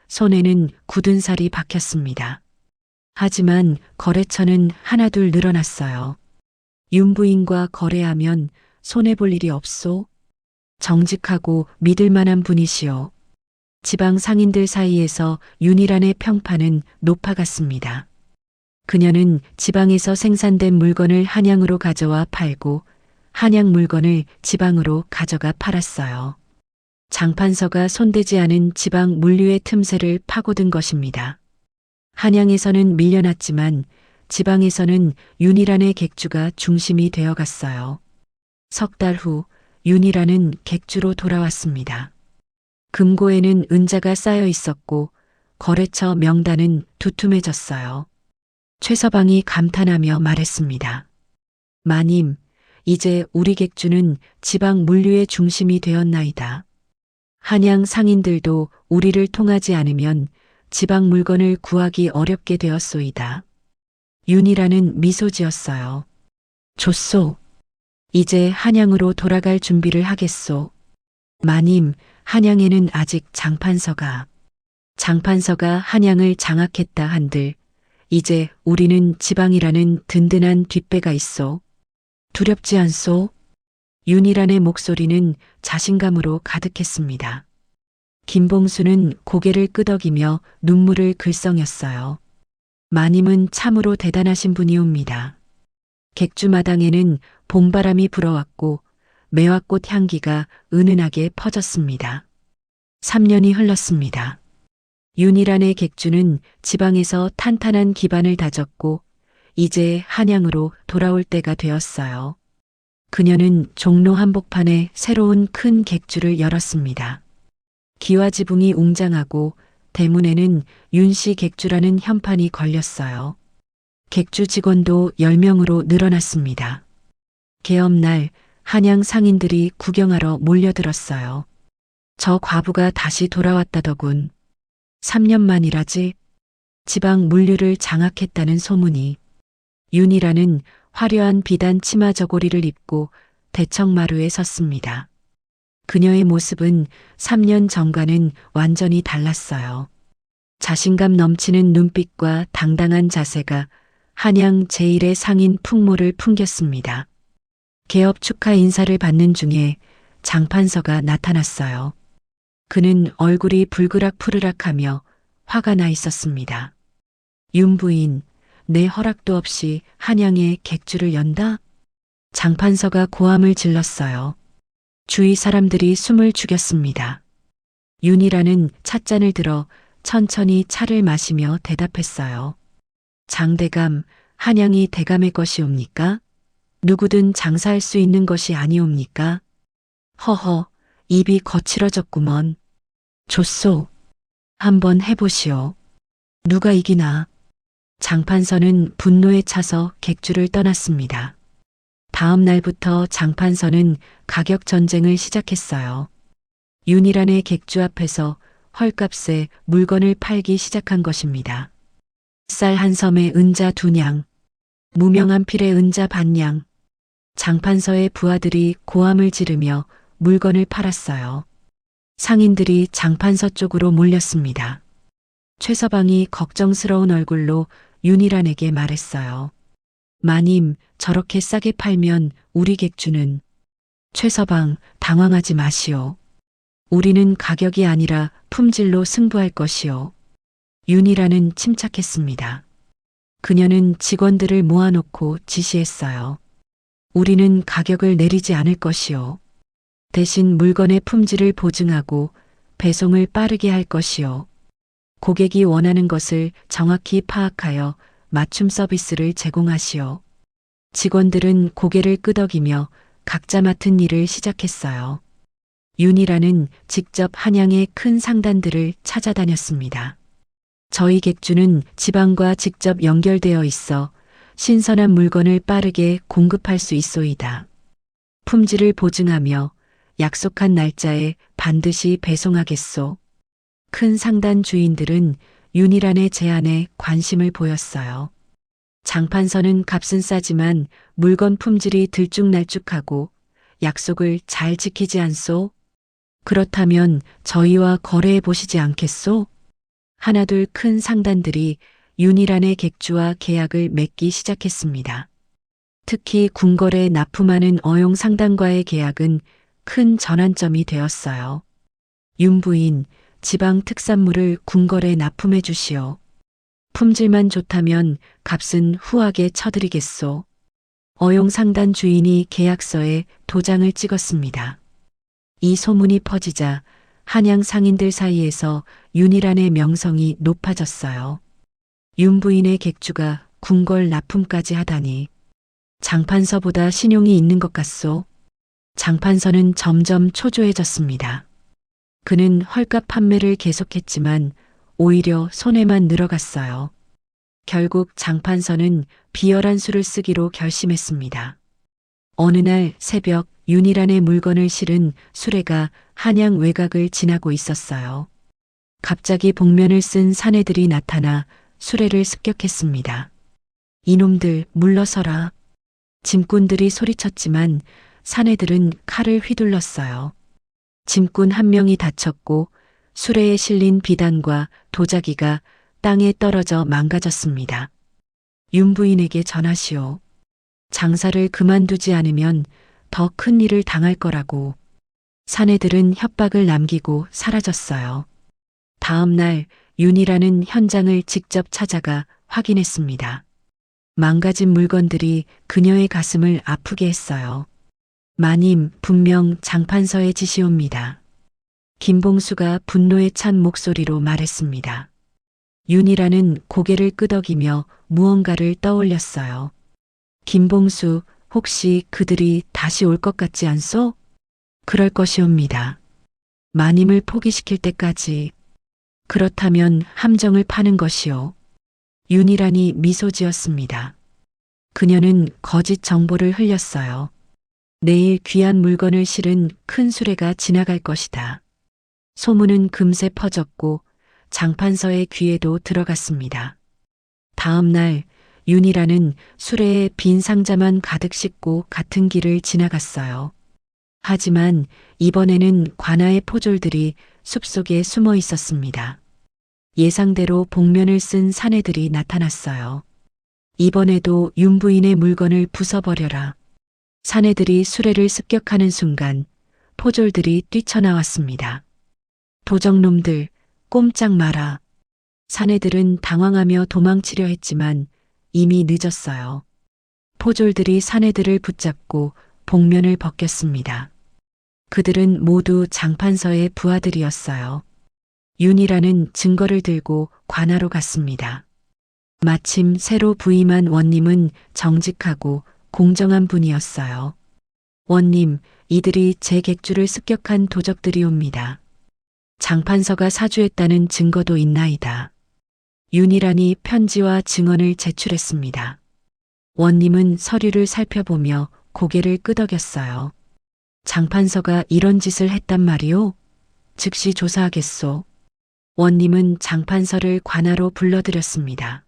Speaker 2: 손에는 굳은 살이 박혔습니다. 하지만 거래처는 하나둘 늘어났어요. 윤부인과 거래하면 손해볼 일이 없소? 정직하고 믿을 만한 분이시오. 지방 상인들 사이에서 윤이란의 평판은 높아갔습니다. 그녀는 지방에서 생산된 물건을 한양으로 가져와 팔고 한양 물건을 지방으로 가져가 팔았어요. 장판서가 손대지 않은 지방 물류의 틈새를 파고든 것입니다. 한양에서는 밀려났지만 지방에서는 윤이란의 객주가 중심이 되어갔어요. 석 달 후 윤이란은 객주로 돌아왔습니다. 금고에는 은자가 쌓여 있었고 거래처 명단은 두툼해졌어요. 최서방이 감탄하며 말했습니다. 마님, 이제 우리 객주는 지방 물류의 중심이 되었나이다. 한양 상인들도 우리를 통하지 않으면 지방 물건을 구하기 어렵게 되었소이다. 윤이라는 미소 지었어요. 좋소. 이제 한양으로 돌아갈 준비를 하겠소. 마님, 한양에는 아직 장판서가 한양을 장악했다 한들 이제 우리는 지방이라는 든든한 뒷배가 있소. 두렵지 않소? 윤희란의 목소리는 자신감으로 가득했습니다. 김봉수는 고개를 끄덕이며 눈물을 글썽였어요. 마님은 참으로 대단하신 분이옵니다. 객주마당에는 봄바람이 불어왔고 매화꽃 향기가 은은하게 퍼졌습니다. 3년이 흘렀습니다. 윤희란의 객주는 지방에서 탄탄한 기반을 다졌고 이제 한양으로 돌아올 때가 되었어요. 그녀는 종로 한복판에 새로운 큰 객주를 열었습니다. 기와지붕이 웅장하고 대문에는 윤씨 객주라는 현판이 걸렸어요. 객주 직원도 10명으로 늘어났습니다. 개업날 한양 상인들이 구경하러 몰려들었어요. 저 과부가 다시 돌아왔다더군. 3년 만이라지. 지방 물류를 장악했다는 소문이. 윤이라는 화려한 비단 치마 저고리를 입고 대청마루에 섰습니다. 그녀의 모습은 3년 전과는 완전히 달랐어요. 자신감 넘치는 눈빛과 당당한 자세가 한양 제1의 상인 풍모를 풍겼습니다. 개업 축하 인사를 받는 중에 장판서가 나타났어요. 그는 얼굴이 불그락푸르락하며 화가 나 있었습니다. 윤 부인, 내 허락도 없이 한양에 객주를 연다? 장판서가 고함을 질렀어요. 주위 사람들이 숨을 죽였습니다. 윤이라는 찻잔을 들어 천천히 차를 마시며 대답했어요. 장대감, 한양이 대감의 것이옵니까? 누구든 장사할 수 있는 것이 아니옵니까? 허허, 입이 거칠어졌구먼. 좋소. 한번 해보시오. 누가 이기나? 장판서는 분노에 차서 객주를 떠났습니다. 다음 날부터 장판서는 가격 전쟁을 시작했어요. 윤희란의 객주 앞에서 헐값에 물건을 팔기 시작한 것입니다. 쌀 한 섬에 은자 2냥, 무명한 필에 은자 반냥. 장판서의 부하들이 고함을 지르며 물건을 팔았어요. 상인들이 장판서 쪽으로 몰렸습니다. 최서방이 걱정스러운 얼굴로 윤희란에게 말했어요. 마님, 저렇게 싸게 팔면 우리 객주는. 최서방, 당황하지 마시오. 우리는 가격이 아니라 품질로 승부할 것이오. 윤희란은 침착했습니다. 그녀는 직원들을 모아놓고 지시했어요. 우리는 가격을 내리지 않을 것이오. 대신 물건의 품질을 보증하고 배송을 빠르게 할 것이오. 고객이 원하는 것을 정확히 파악하여 맞춤 서비스를 제공하시오. 직원들은 고개를 끄덕이며 각자 맡은 일을 시작했어요. 윤희란은 직접 한양의 큰 상단들을 찾아다녔습니다. 저희 객주는 지방과 직접 연결되어 있어 신선한 물건을 빠르게 공급할 수 있소이다. 품질을 보증하며 약속한 날짜에 반드시 배송하겠소. 큰 상단 주인들은 윤희란의 제안에 관심을 보였어요. 장판서는 값은 싸지만 물건 품질이 들쭉날쭉하고 약속을 잘 지키지 않소? 그렇다면 저희와 거래해 보시지 않겠소? 하나둘 큰 상단들이 윤희란의 객주와 계약을 맺기 시작했습니다. 특히 궁궐에 납품하는 어용 상단과의 계약은 큰 전환점이 되었어요. 윤 부인, 지방 특산물을 궁궐에 납품해 주시오. 품질만 좋다면 값은 후하게 쳐드리겠소. 어용 상단 주인이 계약서에 도장을 찍었습니다. 이 소문이 퍼지자 한양 상인들 사이에서 윤희란의 명성이 높아졌어요. 윤 부인의 객주가 궁궐 납품까지 하다니 장판서보다 신용이 있는 것 같소. 장판서는 점점 초조해졌습니다. 그는 헐값 판매를 계속했지만 오히려 손해만 늘어갔어요. 결국 장판서는 비열한 수를 쓰기로 결심했습니다. 어느 날 새벽 윤희란의 물건을 실은 수레가 한양 외곽을 지나고 있었어요. 갑자기 복면을 쓴 사내들이 나타나 수레를 습격했습니다. 이놈들 물러서라. 짐꾼들이 소리쳤지만 사내들은 칼을 휘둘렀어요. 짐꾼 한 명이 다쳤고 수레에 실린 비단과 도자기가 땅에 떨어져 망가졌습니다. 윤 부인에게 전하시오. 장사를 그만두지 않으면 더 큰 일을 당할 거라고. 사내들은 협박을 남기고 사라졌어요. 다음 날 윤희라는 현장을 직접 찾아가 확인했습니다. 망가진 물건들이 그녀의 가슴을 아프게 했어요. 마님, 분명 장판서의 짓이옵니다. 김봉수가 분노에 찬 목소리로 말했습니다. 윤희라는 고개를 끄덕이며 무언가를 떠올렸어요. 김봉수, 혹시 그들이 다시 올 것 같지 않소? 그럴 것이옵니다. 마님을 포기시킬 때까지. 그렇다면 함정을 파는 것이요. 윤희란이 미소 지었습니다. 그녀는 거짓 정보를 흘렸어요. 내일 귀한 물건을 실은 큰 수레가 지나갈 것이다. 소문은 금세 퍼졌고 장판서의 귀에도 들어갔습니다. 다음 날 윤희란은 수레에 빈 상자만 가득 싣고 같은 길을 지나갔어요. 하지만 이번에는 관아의 포졸들이 숲속에 숨어 있었습니다. 예상대로 복면을 쓴 사내들이 나타났어요. 이번에도 윤 부인의 물건을 부숴버려라. 사내들이 수레를 습격하는 순간 포졸들이 뛰쳐나왔습니다. 도적놈들, 꼼짝 마라. 사내들은 당황하며 도망치려 했지만 이미 늦었어요. 포졸들이 사내들을 붙잡고 복면을 벗겼습니다. 그들은 모두 장판서의 부하들이었어요. 윤희라는 증거를 들고 관아로 갔습니다. 마침 새로 부임한 원님은 정직하고 공정한 분이었어요. 원님, 이들이 제 객주를 습격한 도적들이옵니다. 장판서가 사주했다는 증거도 있나이다. 윤희란이 편지와 증언을 제출했습니다. 원님은 서류를 살펴보며 고개를 끄덕였어요. 장판서가 이런 짓을 했단 말이오? 즉시 조사하겠소. 원님은 장판서를 관아로 불러들였습니다.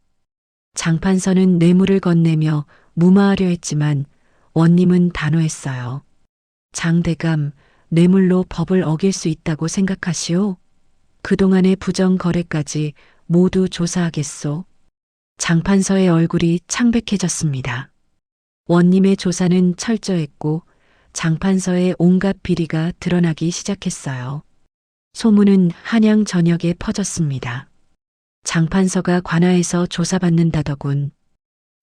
Speaker 2: 장판서는 뇌물을 건네며 무마하려 했지만 원님은 단호했어요. 장대감, 뇌물로 법을 어길 수 있다고 생각하시오? 그동안의 부정 거래까지 모두 조사하겠소. 장판서의 얼굴이 창백해졌습니다. 원님의 조사는 철저했고 장판서의 온갖 비리가 드러나기 시작했어요. 소문은 한양 전역에 퍼졌습니다. 장판서가 관아에서 조사받는다더군.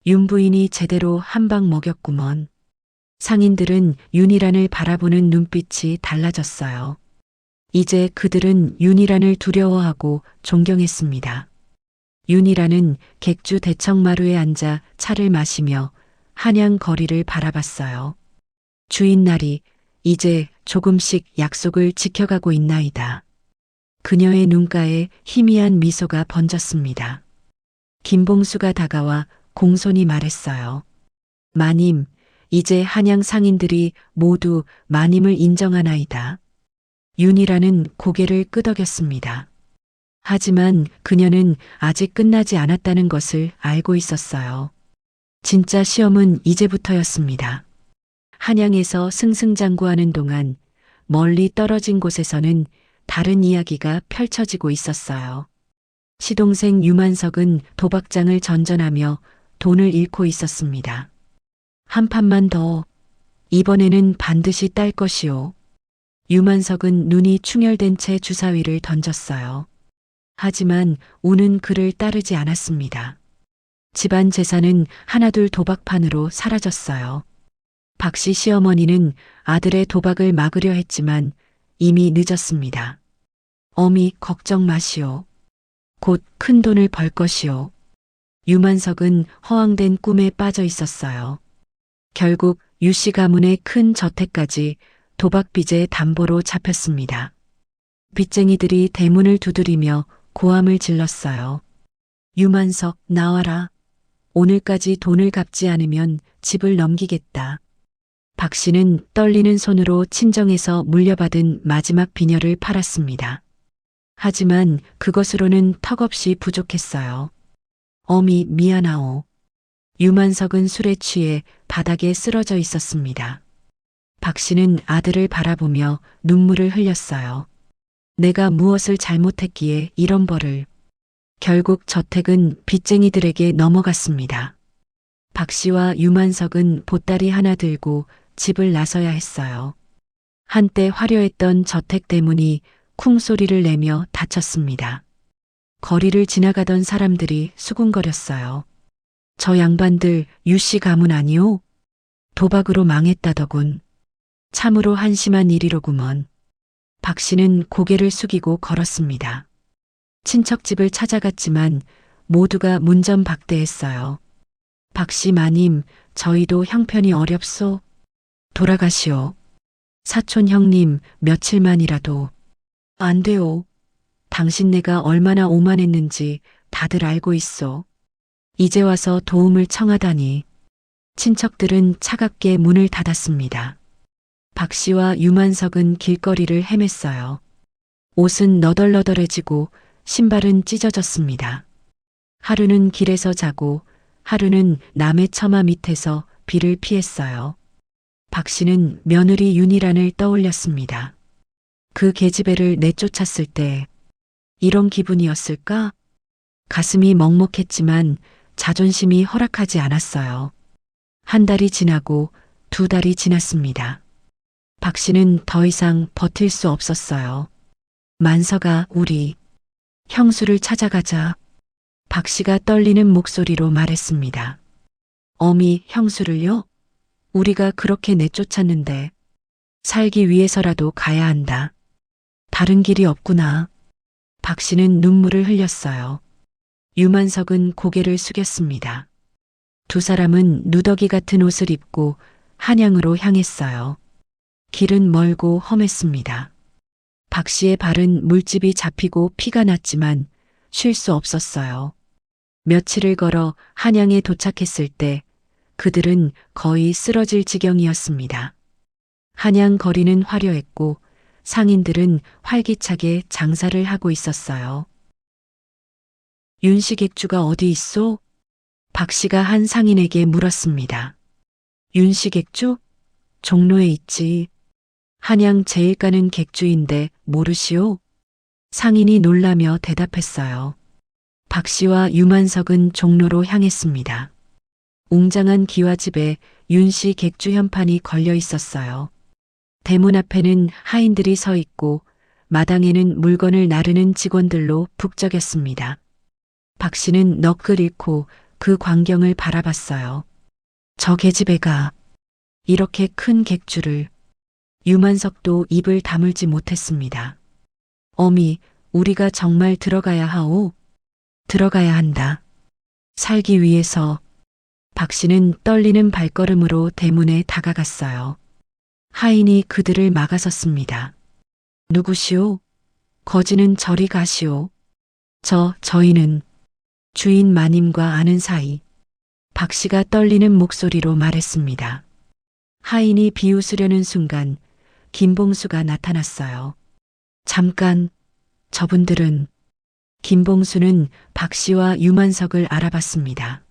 Speaker 2: 윤 부인이 제대로 한 방 먹였구먼. 상인들은 윤희란을 바라보는 눈빛이 달라졌어요. 이제 그들은 윤희란을 두려워하고 존경했습니다. 윤희란은 객주 대청마루에 앉아 차를 마시며 한양 거리를 바라봤어요. 주인날이 이제 조금씩 약속을 지켜가고 있나이다. 그녀의 눈가에 희미한 미소가 번졌습니다. 김봉수가 다가와 공손히 말했어요. 마님, 이제 한양 상인들이 모두 마님을 인정하나이다. 윤희란은 고개를 끄덕였습니다. 하지만 그녀는 아직 끝나지 않았다는 것을 알고 있었어요. 진짜 시험은 이제부터였습니다. 한양에서 승승장구하는 동안 멀리 떨어진 곳에서는 다른 이야기가 펼쳐지고 있었어요. 시동생 유만석은 도박장을 전전하며 돈을 잃고 있었습니다. 한 판만 더. 이번에는 반드시 딸 것이오. 유만석은 눈이 충혈된 채 주사위를 던졌어요. 하지만 운은 그를 따르지 않았습니다. 집안 재산은 하나둘 도박판으로 사라졌어요. 박씨 시어머니는 아들의 도박을 막으려 했지만 이미 늦었습니다. 어미 걱정 마시오. 곧 큰 돈을 벌 것이오. 유만석은 허황된 꿈에 빠져 있었어요. 결국 유씨 가문의 큰 저택까지 도박빚의 담보로 잡혔습니다. 빚쟁이들이 대문을 두드리며 고함을 질렀어요. 유만석, 나와라. 오늘까지 돈을 갚지 않으면 집을 넘기겠다. 박 씨는 떨리는 손으로 친정에서 물려받은 마지막 비녀를 팔았습니다. 하지만 그것으로는 턱없이 부족했어요. 어미 미안하오. 유만석은 술에 취해 바닥에 쓰러져 있었습니다. 박 씨는 아들을 바라보며 눈물을 흘렸어요. 내가 무엇을 잘못했기에 이런 벌을. 결국 저택은 빚쟁이들에게 넘어갔습니다. 박 씨와 유만석은 보따리 하나 들고 집을 나서야 했어요. 한때 화려했던 저택 대문이 쿵 소리를 내며 닫혔습니다. 거리를 지나가던 사람들이 수군거렸어요. 저 양반들 유씨 가문 아니오? 도박으로 망했다더군. 참으로 한심한 일이로구먼. 박 씨는 고개를 숙이고 걸었습니다. 친척집을 찾아갔지만 모두가 문전박대했어요. 박 씨 마님, 저희도 형편이 어렵소. 돌아가시오. 사촌 형님, 며칠만이라도. 안 돼오. 당신네가 얼마나 오만했는지 다들 알고 있어. 이제 와서 도움을 청하다니. 친척들은 차갑게 문을 닫았습니다. 박 씨와 유만석은 길거리를 헤맸어요. 옷은 너덜너덜해지고 신발은 찢어졌습니다. 하루는 길에서 자고 하루는 남의 처마 밑에서 비를 피했어요. 박 씨는 며느리 윤희란을 떠올렸습니다. 그 계집애를 내쫓았을 때 이런 기분이었을까? 가슴이 먹먹했지만 자존심이 허락하지 않았어요. 한 달이 지나고 두 달이 지났습니다. 박 씨는 더 이상 버틸 수 없었어요. 만서가 우리 형수를 찾아가자. 박 씨가 떨리는 목소리로 말했습니다. 어미 형수를요? 우리가 그렇게 내쫓았는데 살기 위해서라도 가야 한다. 다른 길이 없구나. 박 씨는 눈물을 흘렸어요. 유만석은 고개를 숙였습니다. 두 사람은 누더기 같은 옷을 입고 한양으로 향했어요. 길은 멀고 험했습니다. 박 씨의 발은 물집이 잡히고 피가 났지만 쉴 수 없었어요. 며칠을 걸어 한양에 도착했을 때 그들은 거의 쓰러질 지경이었습니다. 한양 거리는 화려했고 상인들은 활기차게 장사를 하고 있었어요. 윤씨 객주가 어디 있소? 박 씨가 한 상인에게 물었습니다. 윤씨 객주? 종로에 있지. 한양 제일 가는 객주인데 모르시오? 상인이 놀라며 대답했어요. 박 씨와 유만석은 종로로 향했습니다. 웅장한 기와집에 윤씨 객주 현판이 걸려 있었어요. 대문 앞에는 하인들이 서 있고 마당에는 물건을 나르는 직원들로 북적였습니다. 박 씨는 넋을 잃고 그 광경을 바라봤어요. 저 계집애가 이렇게 큰 객주를. 유만석도 입을 다물지 못했습니다. 어미, 우리가 정말 들어가야 하오? 들어가야 한다. 살기 위해서. 박 씨는 떨리는 발걸음으로 대문에 다가갔어요. 하인이 그들을 막아섰습니다. 누구시오? 거지는 저리 가시오. 저희는 주인 마님과 아는 사이. 박 씨가 떨리는 목소리로 말했습니다. 하인이 비웃으려는 순간 김봉수가 나타났어요. 잠깐, 저분들은. 김봉수는 박 씨와 유만석을 알아봤습니다.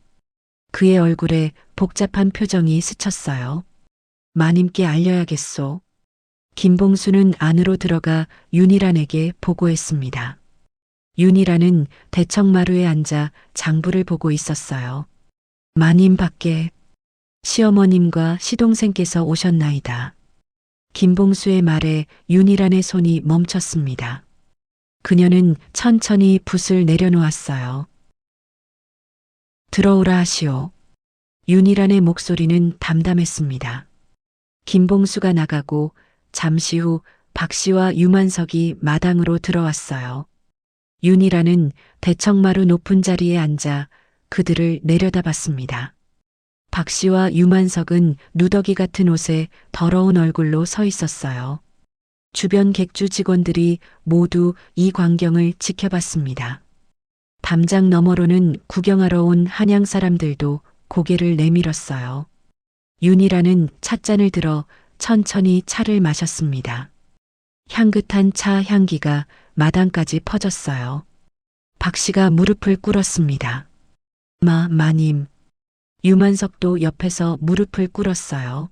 Speaker 2: 그의 얼굴에 복잡한 표정이 스쳤어요. 마님께 알려야겠소. 김봉수는 안으로 들어가 윤희란에게 보고했습니다. 윤희란은 대청마루에 앉아 장부를 보고 있었어요. 마님 밖에 시어머님과 시동생께서 오셨나이다. 김봉수의 말에 윤희란의 손이 멈췄습니다. 그녀는 천천히 붓을 내려놓았어요. 들어오라 하시오. 윤희란의 목소리는 담담했습니다. 김봉수가 나가고 잠시 후 박 씨와 유만석이 마당으로 들어왔어요. 윤희란은 대청마루 높은 자리에 앉아 그들을 내려다봤습니다. 박 씨와 유만석은 누더기 같은 옷에 더러운 얼굴로 서 있었어요. 주변 객주 직원들이 모두 이 광경을 지켜봤습니다. 담장 너머로는 구경하러 온 한양 사람들도 고개를 내밀었어요. 윤이라는 찻잔을 들어 천천히 차를 마셨습니다. 향긋한 차 향기가 마당까지 퍼졌어요. 박 씨가 무릎을 꿇었습니다. 마님. 유만석도 옆에서 무릎을 꿇었어요.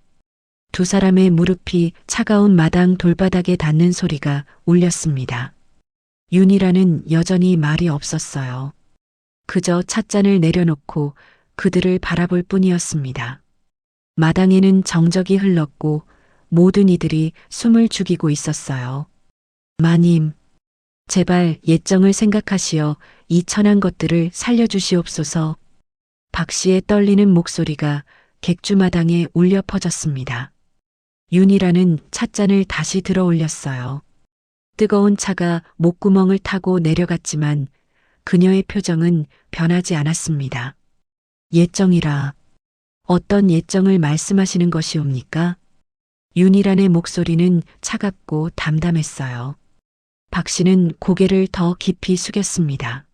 Speaker 2: 두 사람의 무릎이 차가운 마당 돌바닥에 닿는 소리가 울렸습니다. 윤이라는 여전히 말이 없었어요. 그저 찻잔을 내려놓고 그들을 바라볼 뿐이었습니다. 마당에는 정적이 흘렀고 모든 이들이 숨을 죽이고 있었어요. 마님, 제발 옛정을 생각하시어 이 천한 것들을 살려주시옵소서. 박 씨의 떨리는 목소리가 객주마당에 울려 퍼졌습니다. 윤이라는 찻잔을 다시 들어 올렸어요. 뜨거운 차가 목구멍을 타고 내려갔지만 그녀의 표정은 변하지 않았습니다. 옛정이라. 어떤 옛정을 말씀하시는 것이옵니까? 윤이란의 목소리는 차갑고 담담했어요. 박 씨는 고개를 더 깊이 숙였습니다.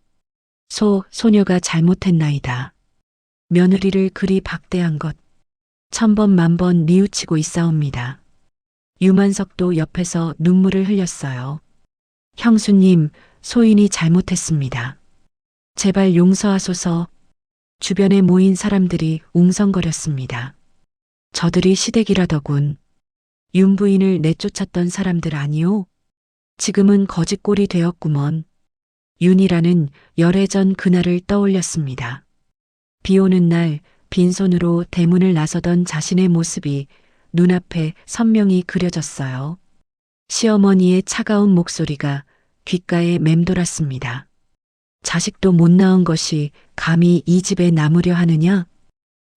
Speaker 2: 소녀가 잘못했나이다. 며느리를 그리 박대한 것. 천번 만번 뉘우치고 있사옵니다. 유만석도 옆에서 눈물을 흘렸어요. 형수님, 소인이 잘못했습니다. 제발 용서하소서. 주변에 모인 사람들이 웅성거렸습니다. 저들이 시댁이라더군. 윤 부인을 내쫓았던 사람들 아니오? 지금은 거짓골이 되었구먼. 윤이라는 열애 전 그날을 떠올렸습니다. 비 오는 날 빈손으로 대문을 나서던 자신의 모습이 눈앞에 선명히 그려졌어요. 시어머니의 차가운 목소리가 귓가에 맴돌았습니다. 자식도 못 낳은 것이 감히 이 집에 남으려 하느냐?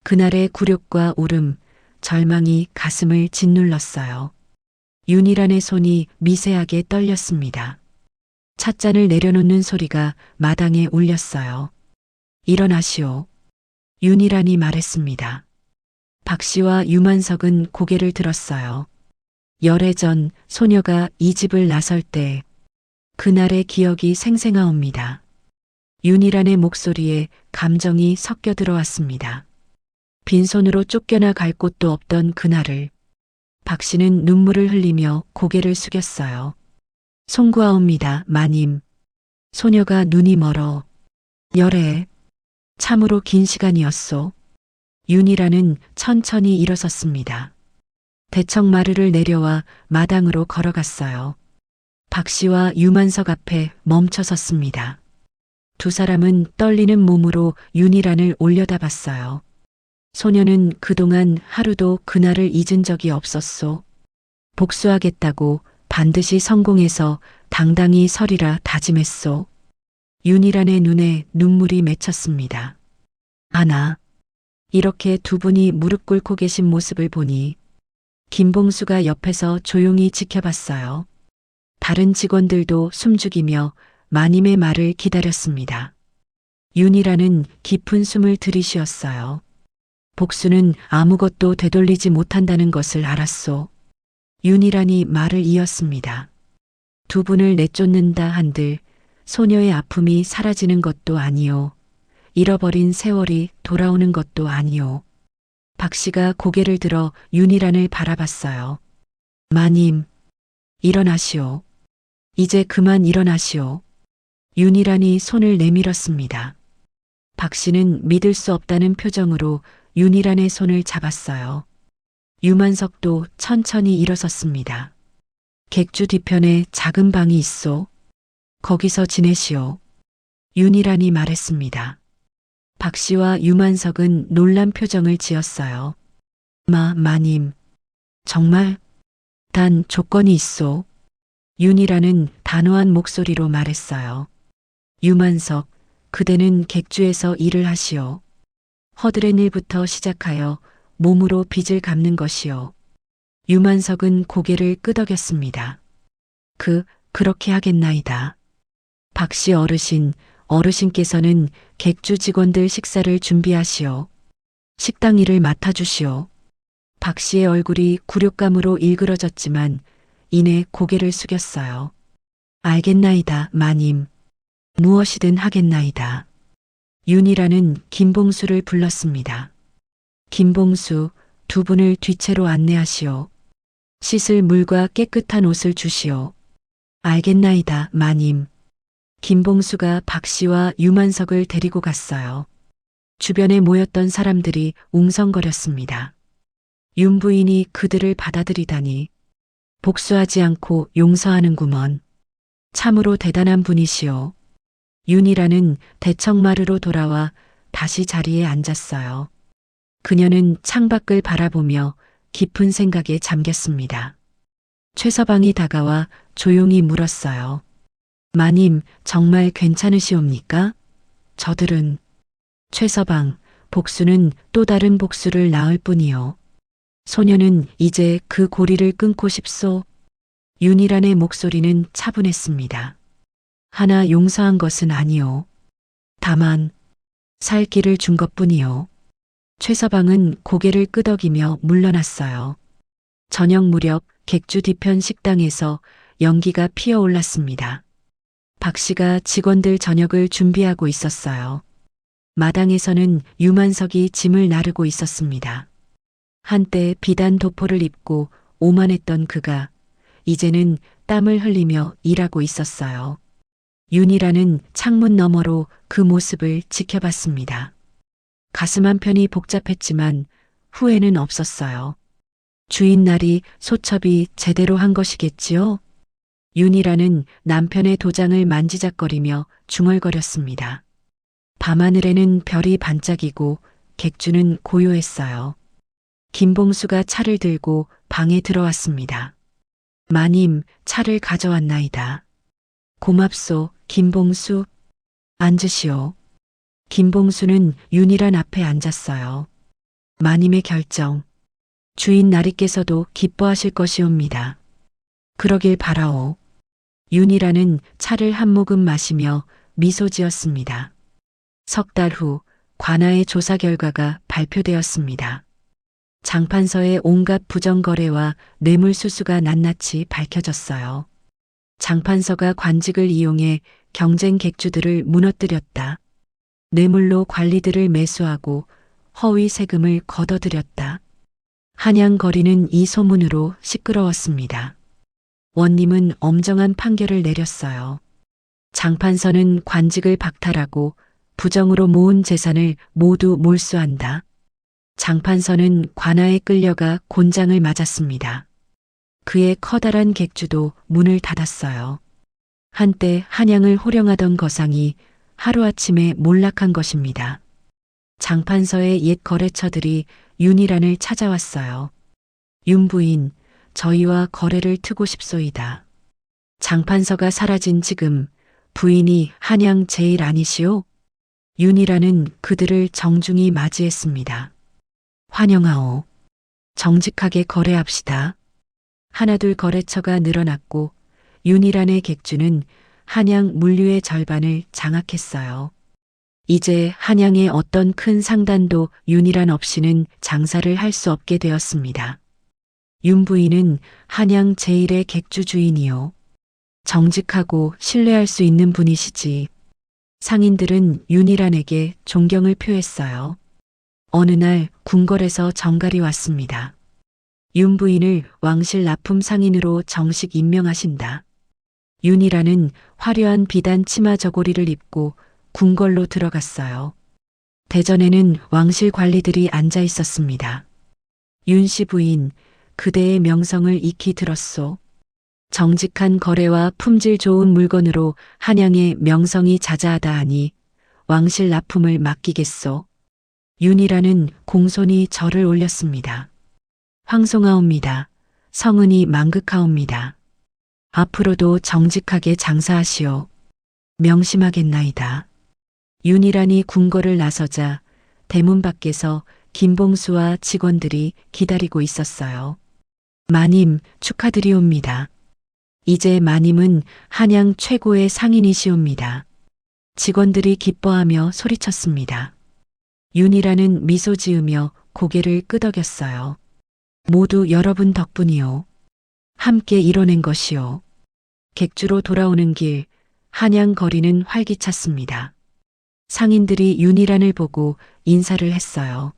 Speaker 2: 그날의 굴욕과 울음, 절망이 가슴을 짓눌렀어요. 윤이란의 손이 미세하게 떨렸습니다. 찻잔을 내려놓는 소리가 마당에 울렸어요. 일어나시오. 윤이란이 말했습니다. 박 씨와 유만석은 고개를 들었어요. 열애 전 소녀가 이 집을 나설 때 그날의 기억이 생생하옵니다. 윤이란의 목소리에 감정이 섞여 들어왔습니다. 빈손으로 쫓겨나 갈 곳도 없던 그날을 박 씨는 눈물을 흘리며 고개를 숙였어요. 송구하옵니다, 마님. 소녀가 눈이 멀어. 열애. 참으로 긴 시간이었소. 윤이란은 천천히 일어섰습니다. 대청마루를 내려와 마당으로 걸어갔어요. 박 씨와 유만석 앞에 멈춰 섰습니다. 두 사람은 떨리는 몸으로 윤이란을 올려다봤어요. 소녀는 그동안 하루도 그날을 잊은 적이 없었소. 복수하겠다고 반드시 성공해서 당당히 서리라 다짐했소. 윤이란의 눈에 눈물이 맺혔습니다. 아나, 이렇게 두 분이 무릎 꿇고 계신 모습을 보니 김봉수가 옆에서 조용히 지켜봤어요. 다른 직원들도 숨죽이며 마님의 말을 기다렸습니다. 윤이란은 깊은 숨을 들이쉬었어요. 복수는 아무것도 되돌리지 못한다는 것을 알았소. 윤이란이 말을 이었습니다. 두 분을 내쫓는다 한들 소녀의 아픔이 사라지는 것도 아니오. 잃어버린 세월이 돌아오는 것도 아니오. 박 씨가 고개를 들어 윤이란을 바라봤어요. 마님, 일어나시오. 이제 그만 일어나시오. 윤이란이 손을 내밀었습니다. 박 씨는 믿을 수 없다는 표정으로 윤이란의 손을 잡았어요. 유만석도 천천히 일어섰습니다. 객주 뒤편에 작은 방이 있소. 거기서 지내시오. 윤이란이 말했습니다. 박 씨와 유만석은 놀란 표정을 지었어요. 마님, 정말? 단 조건이 있소. 윤이란은 단호한 목소리로 말했어요. 유만석, 그대는 객주에서 일을 하시오. 허드렛 일부터 시작하여 몸으로 빚을 갚는 것이요. 유만석은 고개를 끄덕였습니다. 그렇게 하겠나이다. 박 씨 어르신께서는 객주 직원들 식사를 준비하시오. 식당 일을 맡아주시오. 박 씨의 얼굴이 굴욕감으로 일그러졌지만 이내 고개를 숙였어요. 알겠나이다, 마님. 무엇이든 하겠나이다. 윤이라는 김봉수를 불렀습니다. 김봉수, 두 분을 뒤채로 안내하시오. 씻을 물과 깨끗한 옷을 주시오. 알겠나이다, 마님. 김봉수가 박 씨와 유만석을 데리고 갔어요. 주변에 모였던 사람들이 웅성거렸습니다. 윤 부인이 그들을 받아들이다니 복수하지 않고 용서하는구먼. 참으로 대단한 분이시오. 윤이라는 대청마루로 돌아와 다시 자리에 앉았어요. 그녀는 창밖을 바라보며 깊은 생각에 잠겼습니다. 최서방이 다가와 조용히 물었어요. 마님, 정말 괜찮으시옵니까? 저들은 최서방, 복수는 또 다른 복수를 낳을 뿐이요. 소녀는 이제 그 고리를 끊고 싶소. 윤이란의 목소리는 차분했습니다. 하나 용서한 것은 아니오. 다만 살 길을 준 것뿐이요. 최서방은 고개를 끄덕이며 물러났어요. 저녁 무렵 객주 뒤편 식당에서 연기가 피어올랐습니다. 박 씨가 직원들 저녁을 준비하고 있었어요. 마당에서는 유만석이 짐을 나르고 있었습니다. 한때 비단 도포를 입고 오만했던 그가 이제는 땀을 흘리며 일하고 있었어요. 윤이라는 창문 너머로 그 모습을 지켜봤습니다. 가슴 한편이 복잡했지만 후회는 없었어요. 주인 날이 소첩이 제대로 한 것이겠지요? 윤이라는 남편의 도장을 만지작거리며 중얼거렸습니다. 밤하늘에는 별이 반짝이고 객주는 고요했어요. 김봉수가 차를 들고 방에 들어왔습니다. 마님, 차를 가져왔나이다. 고맙소, 김봉수. 앉으시오. 김봉수는 윤이란 앞에 앉았어요. 마님의 결정. 주인 나리께서도 기뻐하실 것이옵니다. 그러길 바라오. 윤이란은 차를 한 모금 마시며 미소 지었습니다. 석 달 후 관아의 조사 결과가 발표되었습니다. 장판서의 온갖 부정거래와 뇌물수수가 낱낱이 밝혀졌어요. 장판서가 관직을 이용해 경쟁 객주들을 무너뜨렸다. 뇌물로 관리들을 매수하고 허위 세금을 걷어들였다. 한양거리는 이 소문으로 시끄러웠습니다. 원님은 엄정한 판결을 내렸어요. 장판서는 관직을 박탈하고 부정으로 모은 재산을 모두 몰수한다. 장판서는 관아에 끌려가 곤장을 맞았습니다. 그의 커다란 객주도 문을 닫았어요. 한때 한양을 호령하던 거상이 하루아침에 몰락한 것입니다. 장판서의 옛 거래처들이 윤이란을 찾아왔어요. 윤 부인, 저희와 거래를 트고 싶소이다. 장판서가 사라진 지금 부인이 한양 제일 아니시오? 윤이란은 그들을 정중히 맞이했습니다. 환영하오. 정직하게 거래합시다. 하나둘 거래처가 늘어났고 윤이란의 객주는 한양 물류의 절반을 장악했어요. 이제 한양의 어떤 큰 상단도 윤이란 없이는 장사를 할 수 없게 되었습니다. 윤 부인은 한양 제1의 객주 주인이요. 정직하고 신뢰할 수 있는 분이시지. 상인들은 윤이란에게 존경을 표했어요. 어느 날 궁궐에서 정갈이 왔습니다. 윤 부인을 왕실 납품 상인으로 정식 임명하신다. 윤이란은 화려한 비단 치마 저고리를 입고 궁궐로 들어갔어요. 대전에는 왕실 관리들이 앉아 있었습니다. 윤씨 부인, 그대의 명성을 익히 들었소. 정직한 거래와 품질 좋은 물건으로 한양의 명성이 자자하다 하니 왕실 납품을 맡기겠소. 윤이라는 공손히 절을 올렸습니다. 황송하옵니다. 성은이 망극하옵니다. 앞으로도 정직하게 장사하시오. 명심하겠나이다. 윤이란이 궁궐을 나서자 대문 밖에서 김봉수와 직원들이 기다리고 있었어요. 마님, 축하드리옵니다. 이제 마님은 한양 최고의 상인이시옵니다. 직원들이 기뻐하며 소리쳤습니다. 윤이라는 미소 지으며 고개를 끄덕였어요. 모두 여러분 덕분이요. 함께 이뤄낸 것이요. 객주로 돌아오는 길, 한양 거리는 활기찼습니다. 상인들이 윤이란을 보고 인사를 했어요.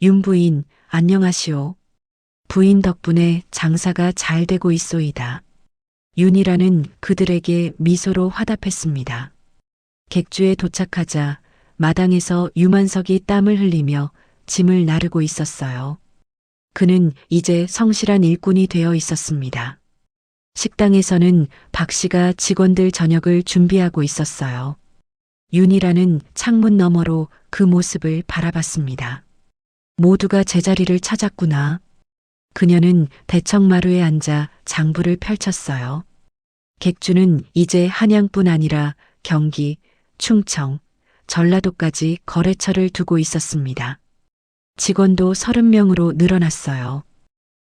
Speaker 2: 윤 부인, 안녕하시오. 부인 덕분에 장사가 잘 되고 있소이다. 윤희라는 그들에게 미소로 화답했습니다. 객주에 도착하자 마당에서 유만석이 땀을 흘리며 짐을 나르고 있었어요. 그는 이제 성실한 일꾼이 되어 있었습니다. 식당에서는 박 씨가 직원들 저녁을 준비하고 있었어요. 윤희라는 창문 너머로 그 모습을 바라봤습니다. 모두가 제자리를 찾았구나. 그녀는 대청마루에 앉아 장부를 펼쳤어요. 객주는 이제 한양뿐 아니라 경기, 충청, 전라도까지 거래처를 두고 있었습니다. 직원도 30명으로 늘어났어요.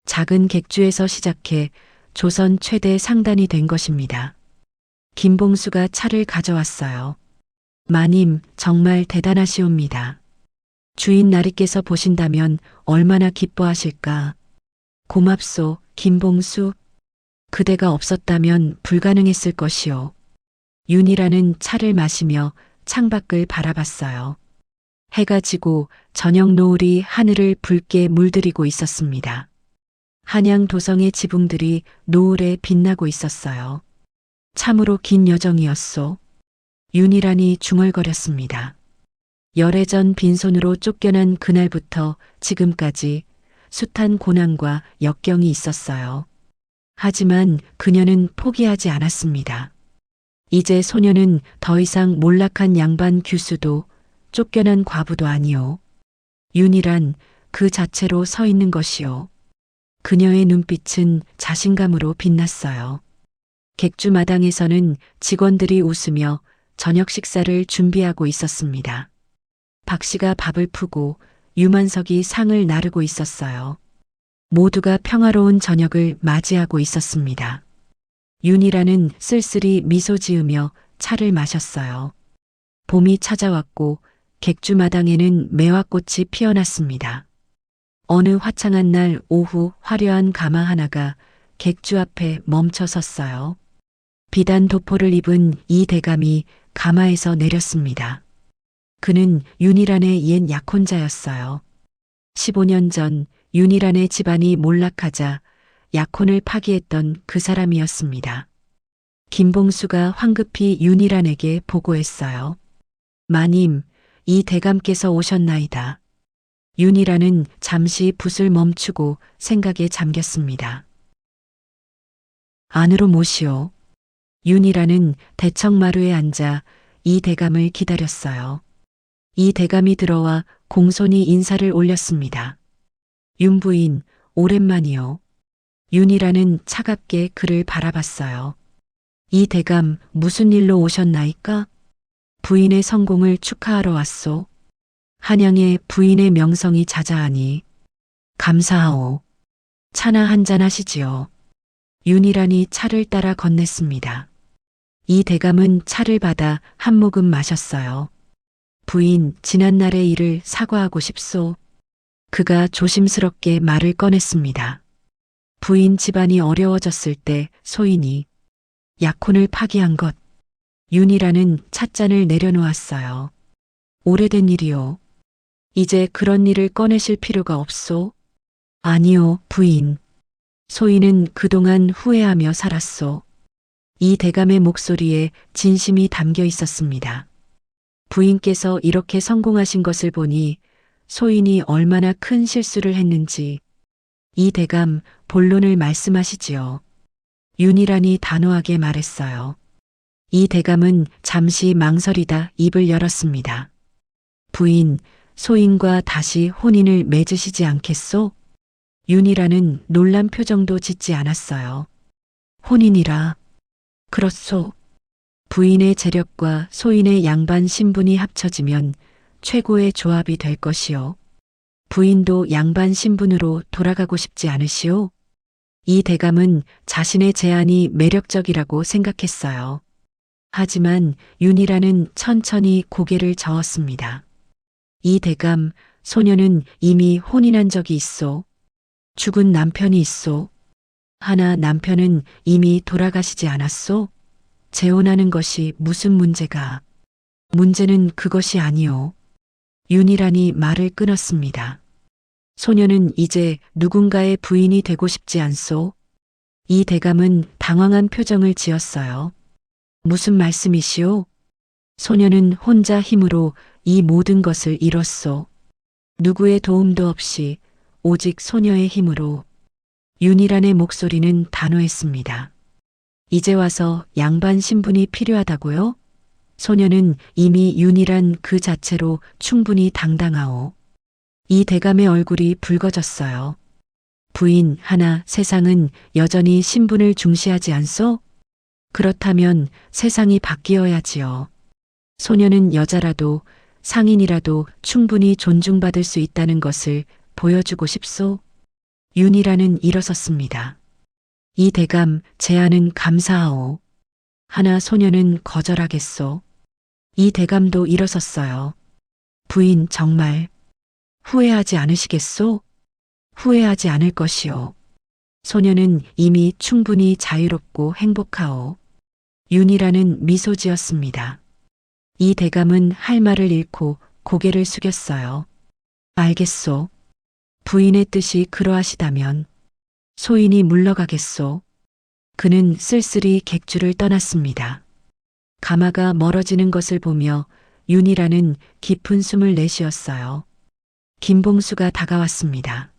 Speaker 2: 작은 객주에서 시작해 조선 최대 상단이 된 것입니다. 김봉수가 차를 가져왔어요. 마님, 정말 대단하시옵니다. 주인 나리께서 보신다면 얼마나 기뻐하실까. 고맙소, 김봉수. 그대가 없었다면 불가능했을 것이오. 윤희라는 차를 마시며 창밖을 바라봤어요. 해가 지고 저녁 노을이 하늘을 붉게 물들이고 있었습니다. 한양 도성의 지붕들이 노을에 빛나고 있었어요. 참으로 긴 여정이었소. 윤희란이 중얼거렸습니다. 열애전 빈손으로 쫓겨난 그날부터 지금까지 숱한 고난과 역경이 있었어요. 하지만 그녀는 포기하지 않았습니다. 이제 소녀는 더 이상 몰락한 양반 규수도 쫓겨난 과부도 아니오. 윤희란 그 자체로 서 있는 것이오. 그녀의 눈빛은 자신감으로 빛났어요. 객주 마당에서는 직원들이 웃으며 저녁 식사를 준비하고 있었습니다. 박 씨가 밥을 푸고 유만석이 상을 나르고 있었어요. 모두가 평화로운 저녁을 맞이하고 있었습니다. 윤희라는 쓸쓸히 미소 지으며 차를 마셨어요. 봄이 찾아왔고 객주 마당에는 매화꽃이 피어났습니다. 어느 화창한 날 오후 화려한 가마 하나가 객주 앞에 멈춰 섰어요. 비단 도포를 입은 이 대감이 가마에서 내렸습니다. 그는 윤희란의 옛 약혼자였어요. 15년 전 윤희란의 집안이 몰락하자 약혼을 파기했던 그 사람이었습니다. 김봉수가 황급히 윤희란에게 보고했어요. 마님, 이 대감께서 오셨나이다. 윤희란은 잠시 붓을 멈추고 생각에 잠겼습니다. 안으로 모시오. 윤희란은 대청마루에 앉아 이 대감을 기다렸어요. 이 대감이 들어와 공손히 인사를 올렸습니다. 윤부인, 오랜만이요. 윤희란은 차갑게 그를 바라봤어요. 이 대감 무슨 일로 오셨나이까? 부인의 성공을 축하하러 왔소. 한양에 부인의 명성이 자자하니 감사하오. 차나 한잔 하시지요. 윤희란이 차를 따라 건넸습니다. 이 대감은 차를 받아 한 모금 마셨어요. 부인, 지난날의 일을 사과하고 싶소. 그가 조심스럽게 말을 꺼냈습니다. 부인 집안이 어려워졌을 때 소인이 약혼을 파기한 것. 윤희란은 찻잔을 내려놓았어요. 오래된 일이요. 이제 그런 일을 꺼내실 필요가 없소. 아니요, 부인. 소인은 그동안 후회하며 살았소. 이 대감의 목소리에 진심이 담겨 있었습니다. 부인께서 이렇게 성공하신 것을 보니 소인이 얼마나 큰 실수를 했는지. 이 대감 본론을 말씀하시지요. 윤희란이 단호하게 말했어요. 이 대감은 잠시 망설이다 입을 열었습니다. 부인, 소인과 다시 혼인을 맺으시지 않겠소? 윤희란은 놀란 표정도 짓지 않았어요. 혼인이라. 그렇소. 부인의 재력과 소인의 양반 신분이 합쳐지면 최고의 조합이 될 것이요. 부인도 양반 신분으로 돌아가고 싶지 않으시오? 이 대감은 자신의 제안이 매력적이라고 생각했어요. 하지만 윤희란은 천천히 고개를 저었습니다. 이 대감, 소녀는 이미 혼인한 적이 있소. 죽은 남편이 있소. 하나 남편은 이미 돌아가시지 않았소? 재혼하는 것이 무슨 문제가. 문제는 그것이 아니오. 윤희란이 말을 끊었습니다. 소녀는 이제 누군가의 부인이 되고 싶지 않소? 이 대감은 당황한 표정을 지었어요. 무슨 말씀이시오? 소녀는 혼자 힘으로 이 모든 것을 이뤘소. 누구의 도움도 없이 오직 소녀의 힘으로. 윤희란의 목소리는 단호했습니다. 이제 와서 양반 신분이 필요하다고요? 소녀는 이미 윤희란 그 자체로 충분히 당당하오. 이 대감의 얼굴이 붉어졌어요. 부인 하나 세상은 여전히 신분을 중시하지 않소? 그렇다면 세상이 바뀌어야지요. 소녀는 여자라도 상인이라도 충분히 존중받을 수 있다는 것을 보여주고 싶소? 윤희란은 일어섰습니다. 이 대감 제안은 감사하오. 하나 소녀는 거절하겠소. 이 대감도 일어섰어요. 부인 정말 후회하지 않으시겠소? 후회하지 않을 것이오. 소녀는 이미 충분히 자유롭고 행복하오. 윤희란은 미소 지었습니다. 이 대감은 할 말을 잃고 고개를 숙였어요. 알겠소. 부인의 뜻이 그러하시다면 소인이 물러가겠소. 그는 쓸쓸히 객주를 떠났습니다. 가마가 멀어지는 것을 보며 윤희란은 깊은 숨을 내쉬었어요. 김봉수가 다가왔습니다.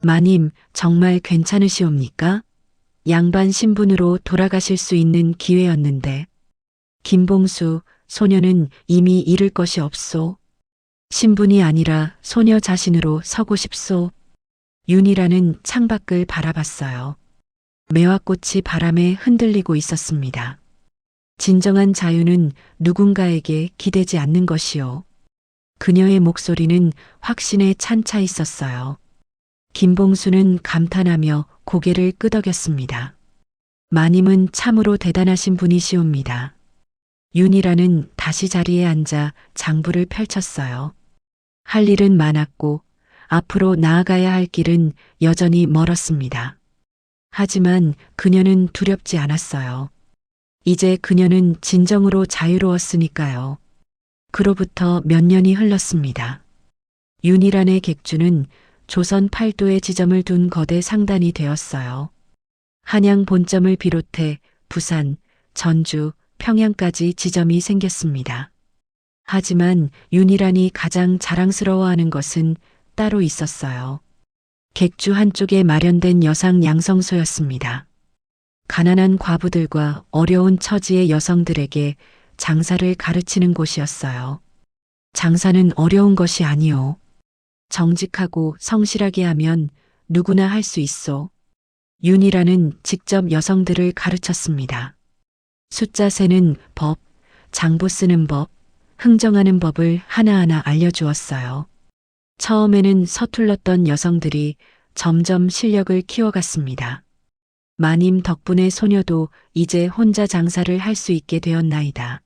Speaker 2: 마님, 정말 괜찮으시옵니까? 양반 신분으로 돌아가실 수 있는 기회였는데. 김봉수, 소녀는 이미 잃을 것이 없소. 신분이 아니라 소녀 자신으로 서고 싶소. 윤희란은 창밖을 바라봤어요. 매화꽃이 바람에 흔들리고 있었습니다. 진정한 자유는 누군가에게 기대지 않는 것이요. 그녀의 목소리는 확신에 찬 차 있었어요. 김봉수는 감탄하며 고개를 끄덕였습니다. 마님은 참으로 대단하신 분이시옵니다. 윤희란은 다시 자리에 앉아 장부를 펼쳤어요. 할 일은 많았고 앞으로 나아가야 할 길은 여전히 멀었습니다. 하지만 그녀는 두렵지 않았어요. 이제 그녀는 진정으로 자유로웠으니까요. 그로부터 몇 년이 흘렀습니다. 윤희란의 객주는 조선 팔도에 지점을 둔 거대 상단이 되었어요. 한양 본점을 비롯해 부산, 전주, 평양까지 지점이 생겼습니다. 하지만 윤희란이 가장 자랑스러워하는 것은 따로 있었어요. 객주 한쪽에 마련된 여상 양성소였습니다. 가난한 과부들과 어려운 처지의 여성들에게 장사를 가르치는 곳이었어요. 장사는 어려운 것이 아니오. 정직하고 성실하게 하면 누구나 할 수 있어. 윤희란은 직접 여성들을 가르쳤습니다. 숫자 세는 법, 장부 쓰는 법, 흥정하는 법을 하나하나 알려주었어요. 처음에는 서툴렀던 여성들이 점점 실력을 키워갔습니다. 마님 덕분에 소녀도 이제 혼자 장사를 할 수 있게 되었나이다.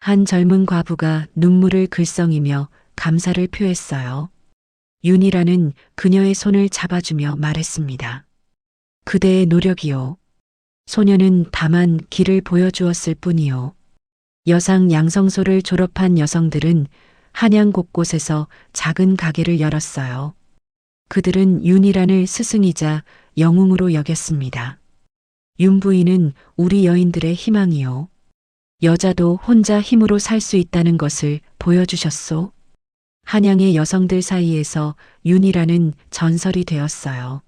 Speaker 2: 한 젊은 과부가 눈물을 글썽이며 감사를 표했어요. 윤희란은 그녀의 손을 잡아주며 말했습니다. 그대의 노력이요. 소녀는 다만 길을 보여주었을 뿐이요. 여상 양성소를 졸업한 여성들은 한양 곳곳에서 작은 가게를 열었어요. 그들은 윤희란을 스승이자 영웅으로 여겼습니다. 윤 부인은 우리 여인들의 희망이요. 여자도 혼자 힘으로 살 수 있다는 것을 보여주셨소. 한양의 여성들 사이에서 윤희란은 전설이 되었어요.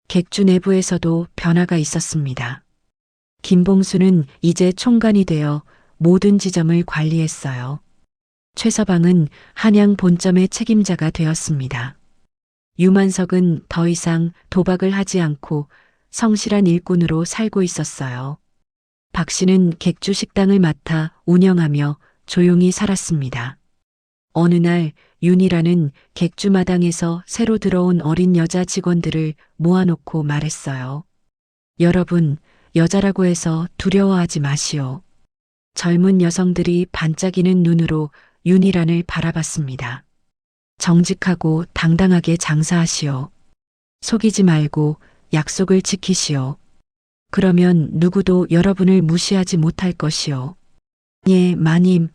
Speaker 2: 객주 내부에서도 변화가 있었습니다. 김봉수는 이제 총관이 되어 모든 지점을 관리했어요. 최서방은 한양 본점의 책임자가 되었습니다. 유만석은 더 이상 도박을 하지 않고 성실한 일꾼으로 살고 있었어요. 박 씨는 객주 식당을 맡아 운영하며 조용히 살았습니다. 어느 날 윤희란은 객주 마당에서 새로 들어온 어린 여자 직원들을 모아놓고 말했어요. 여러분, 여자라고 해서 두려워하지 마시오. 젊은 여성들이 반짝이는 눈으로 윤희란을 바라봤습니다. 정직하고 당당하게 장사하시오. 속이지 말고 약속을 지키시오. 그러면 누구도 여러분을 무시하지 못할 것이오. 예, 마님.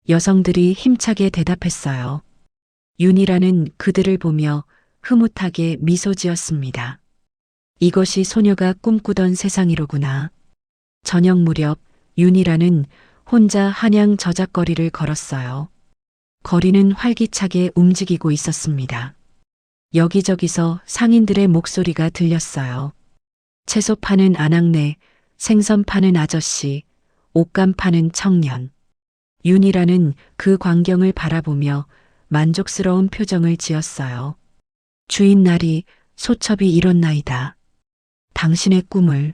Speaker 2: 여성들이 힘차게 대답했어요. 윤희란은 그들을 보며 흐뭇하게 미소 지었습니다. 이것이 소녀가 꿈꾸던 세상이로구나. 저녁 무렵 윤희라는 혼자 한양 저작거리를 걸었어요. 거리는 활기차게 움직이고 있었습니다. 여기저기서 상인들의 목소리가 들렸어요. 채소 파는 아낙네, 생선 파는 아저씨, 옷감 파는 청년. 윤희라는 그 광경을 바라보며 만족스러운 표정을 지었어요. 주인 날이 소첩이 이뤘나이다. 당신의 꿈을.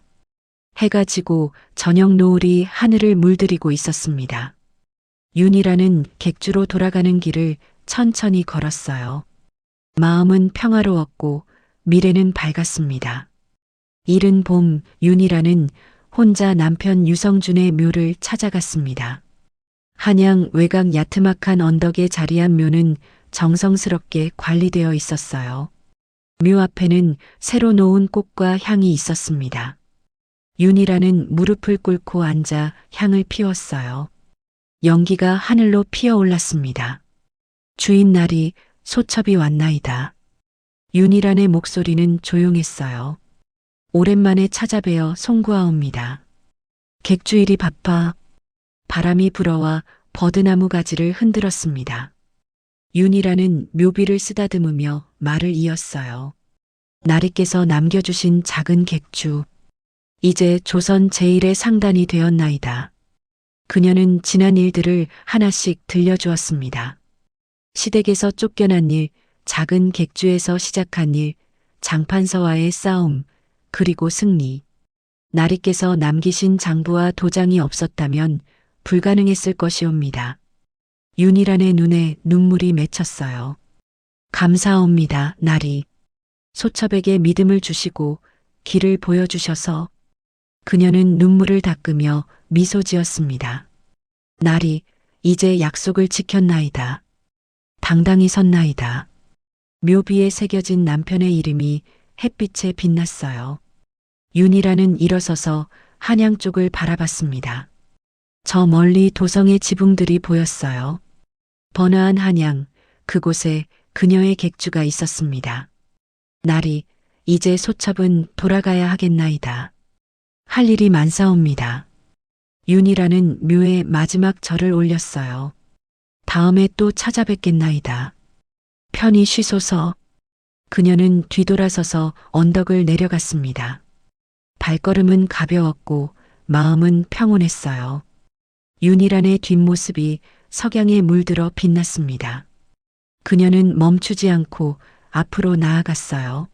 Speaker 2: 해가 지고 저녁 노을이 하늘을 물들이고 있었습니다. 윤희라는 객주로 돌아가는 길을 천천히 걸었어요. 마음은 평화로웠고 미래는 밝았습니다. 이른 봄 윤희라는 혼자 남편 유성준의 묘를 찾아갔습니다. 한양 외곽 야트막한 언덕에 자리한 묘는 정성스럽게 관리되어 있었어요. 묘 앞에는 새로 놓은 꽃과 향이 있었습니다. 윤희라는 무릎을 꿇고 앉아 향을 피웠어요. 연기가 하늘로 피어올랐습니다. 주인 날이 소첩이 왔나이다. 윤희란의 목소리는 조용했어요. 오랜만에 찾아뵈어 송구하옵니다. 객주일이 바빠. 바람이 불어와 버드나무 가지를 흔들었습니다. 윤희란은 묘비를 쓰다듬으며 말을 이었어요. 나리께서 남겨주신 작은 객주. 이제 조선 제1의 상단이 되었나이다. 그녀는 지난 일들을 하나씩 들려주었습니다. 시댁에서 쫓겨난 일, 작은 객주에서 시작한 일, 장판서와의 싸움, 그리고 승리. 나리께서 남기신 장부와 도장이 없었다면 불가능했을 것이옵니다. 윤희란의 눈에 눈물이 맺혔어요. 감사합니다, 나리. 소첩에게 믿음을 주시고 길을 보여주셔서. 그녀는 눈물을 닦으며 미소 지었습니다. 나리, 이제 약속을 지켰나이다. 당당히 섰나이다. 묘비에 새겨진 남편의 이름이 햇빛에 빛났어요. 윤희란은 일어서서 한양 쪽을 바라봤습니다. 저 멀리 도성의 지붕들이 보였어요. 번화한 한양, 그곳에 그녀의 객주가 있었습니다. 나리, 이제 소첩은 돌아가야 하겠나이다. 할 일이 많사옵니다. 윤희란은 묘에 마지막 절을 올렸어요. 다음에 또 찾아뵙겠나이다. 편히 쉬소서. 그녀는 뒤돌아서서 언덕을 내려갔습니다. 발걸음은 가벼웠고 마음은 평온했어요. 윤희란의 뒷모습이 석양에 물들어 빛났습니다. 그녀는 멈추지 않고 앞으로 나아갔어요.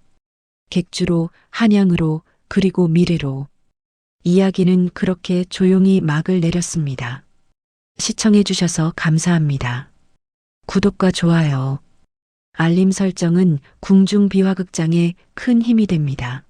Speaker 2: 객주로, 한양으로, 그리고 미래로. 이야기는 그렇게 조용히 막을 내렸습니다. 시청해 주셔서 감사합니다. 구독과 좋아요, 알림 설정은 궁중비화극장에 큰 힘이 됩니다.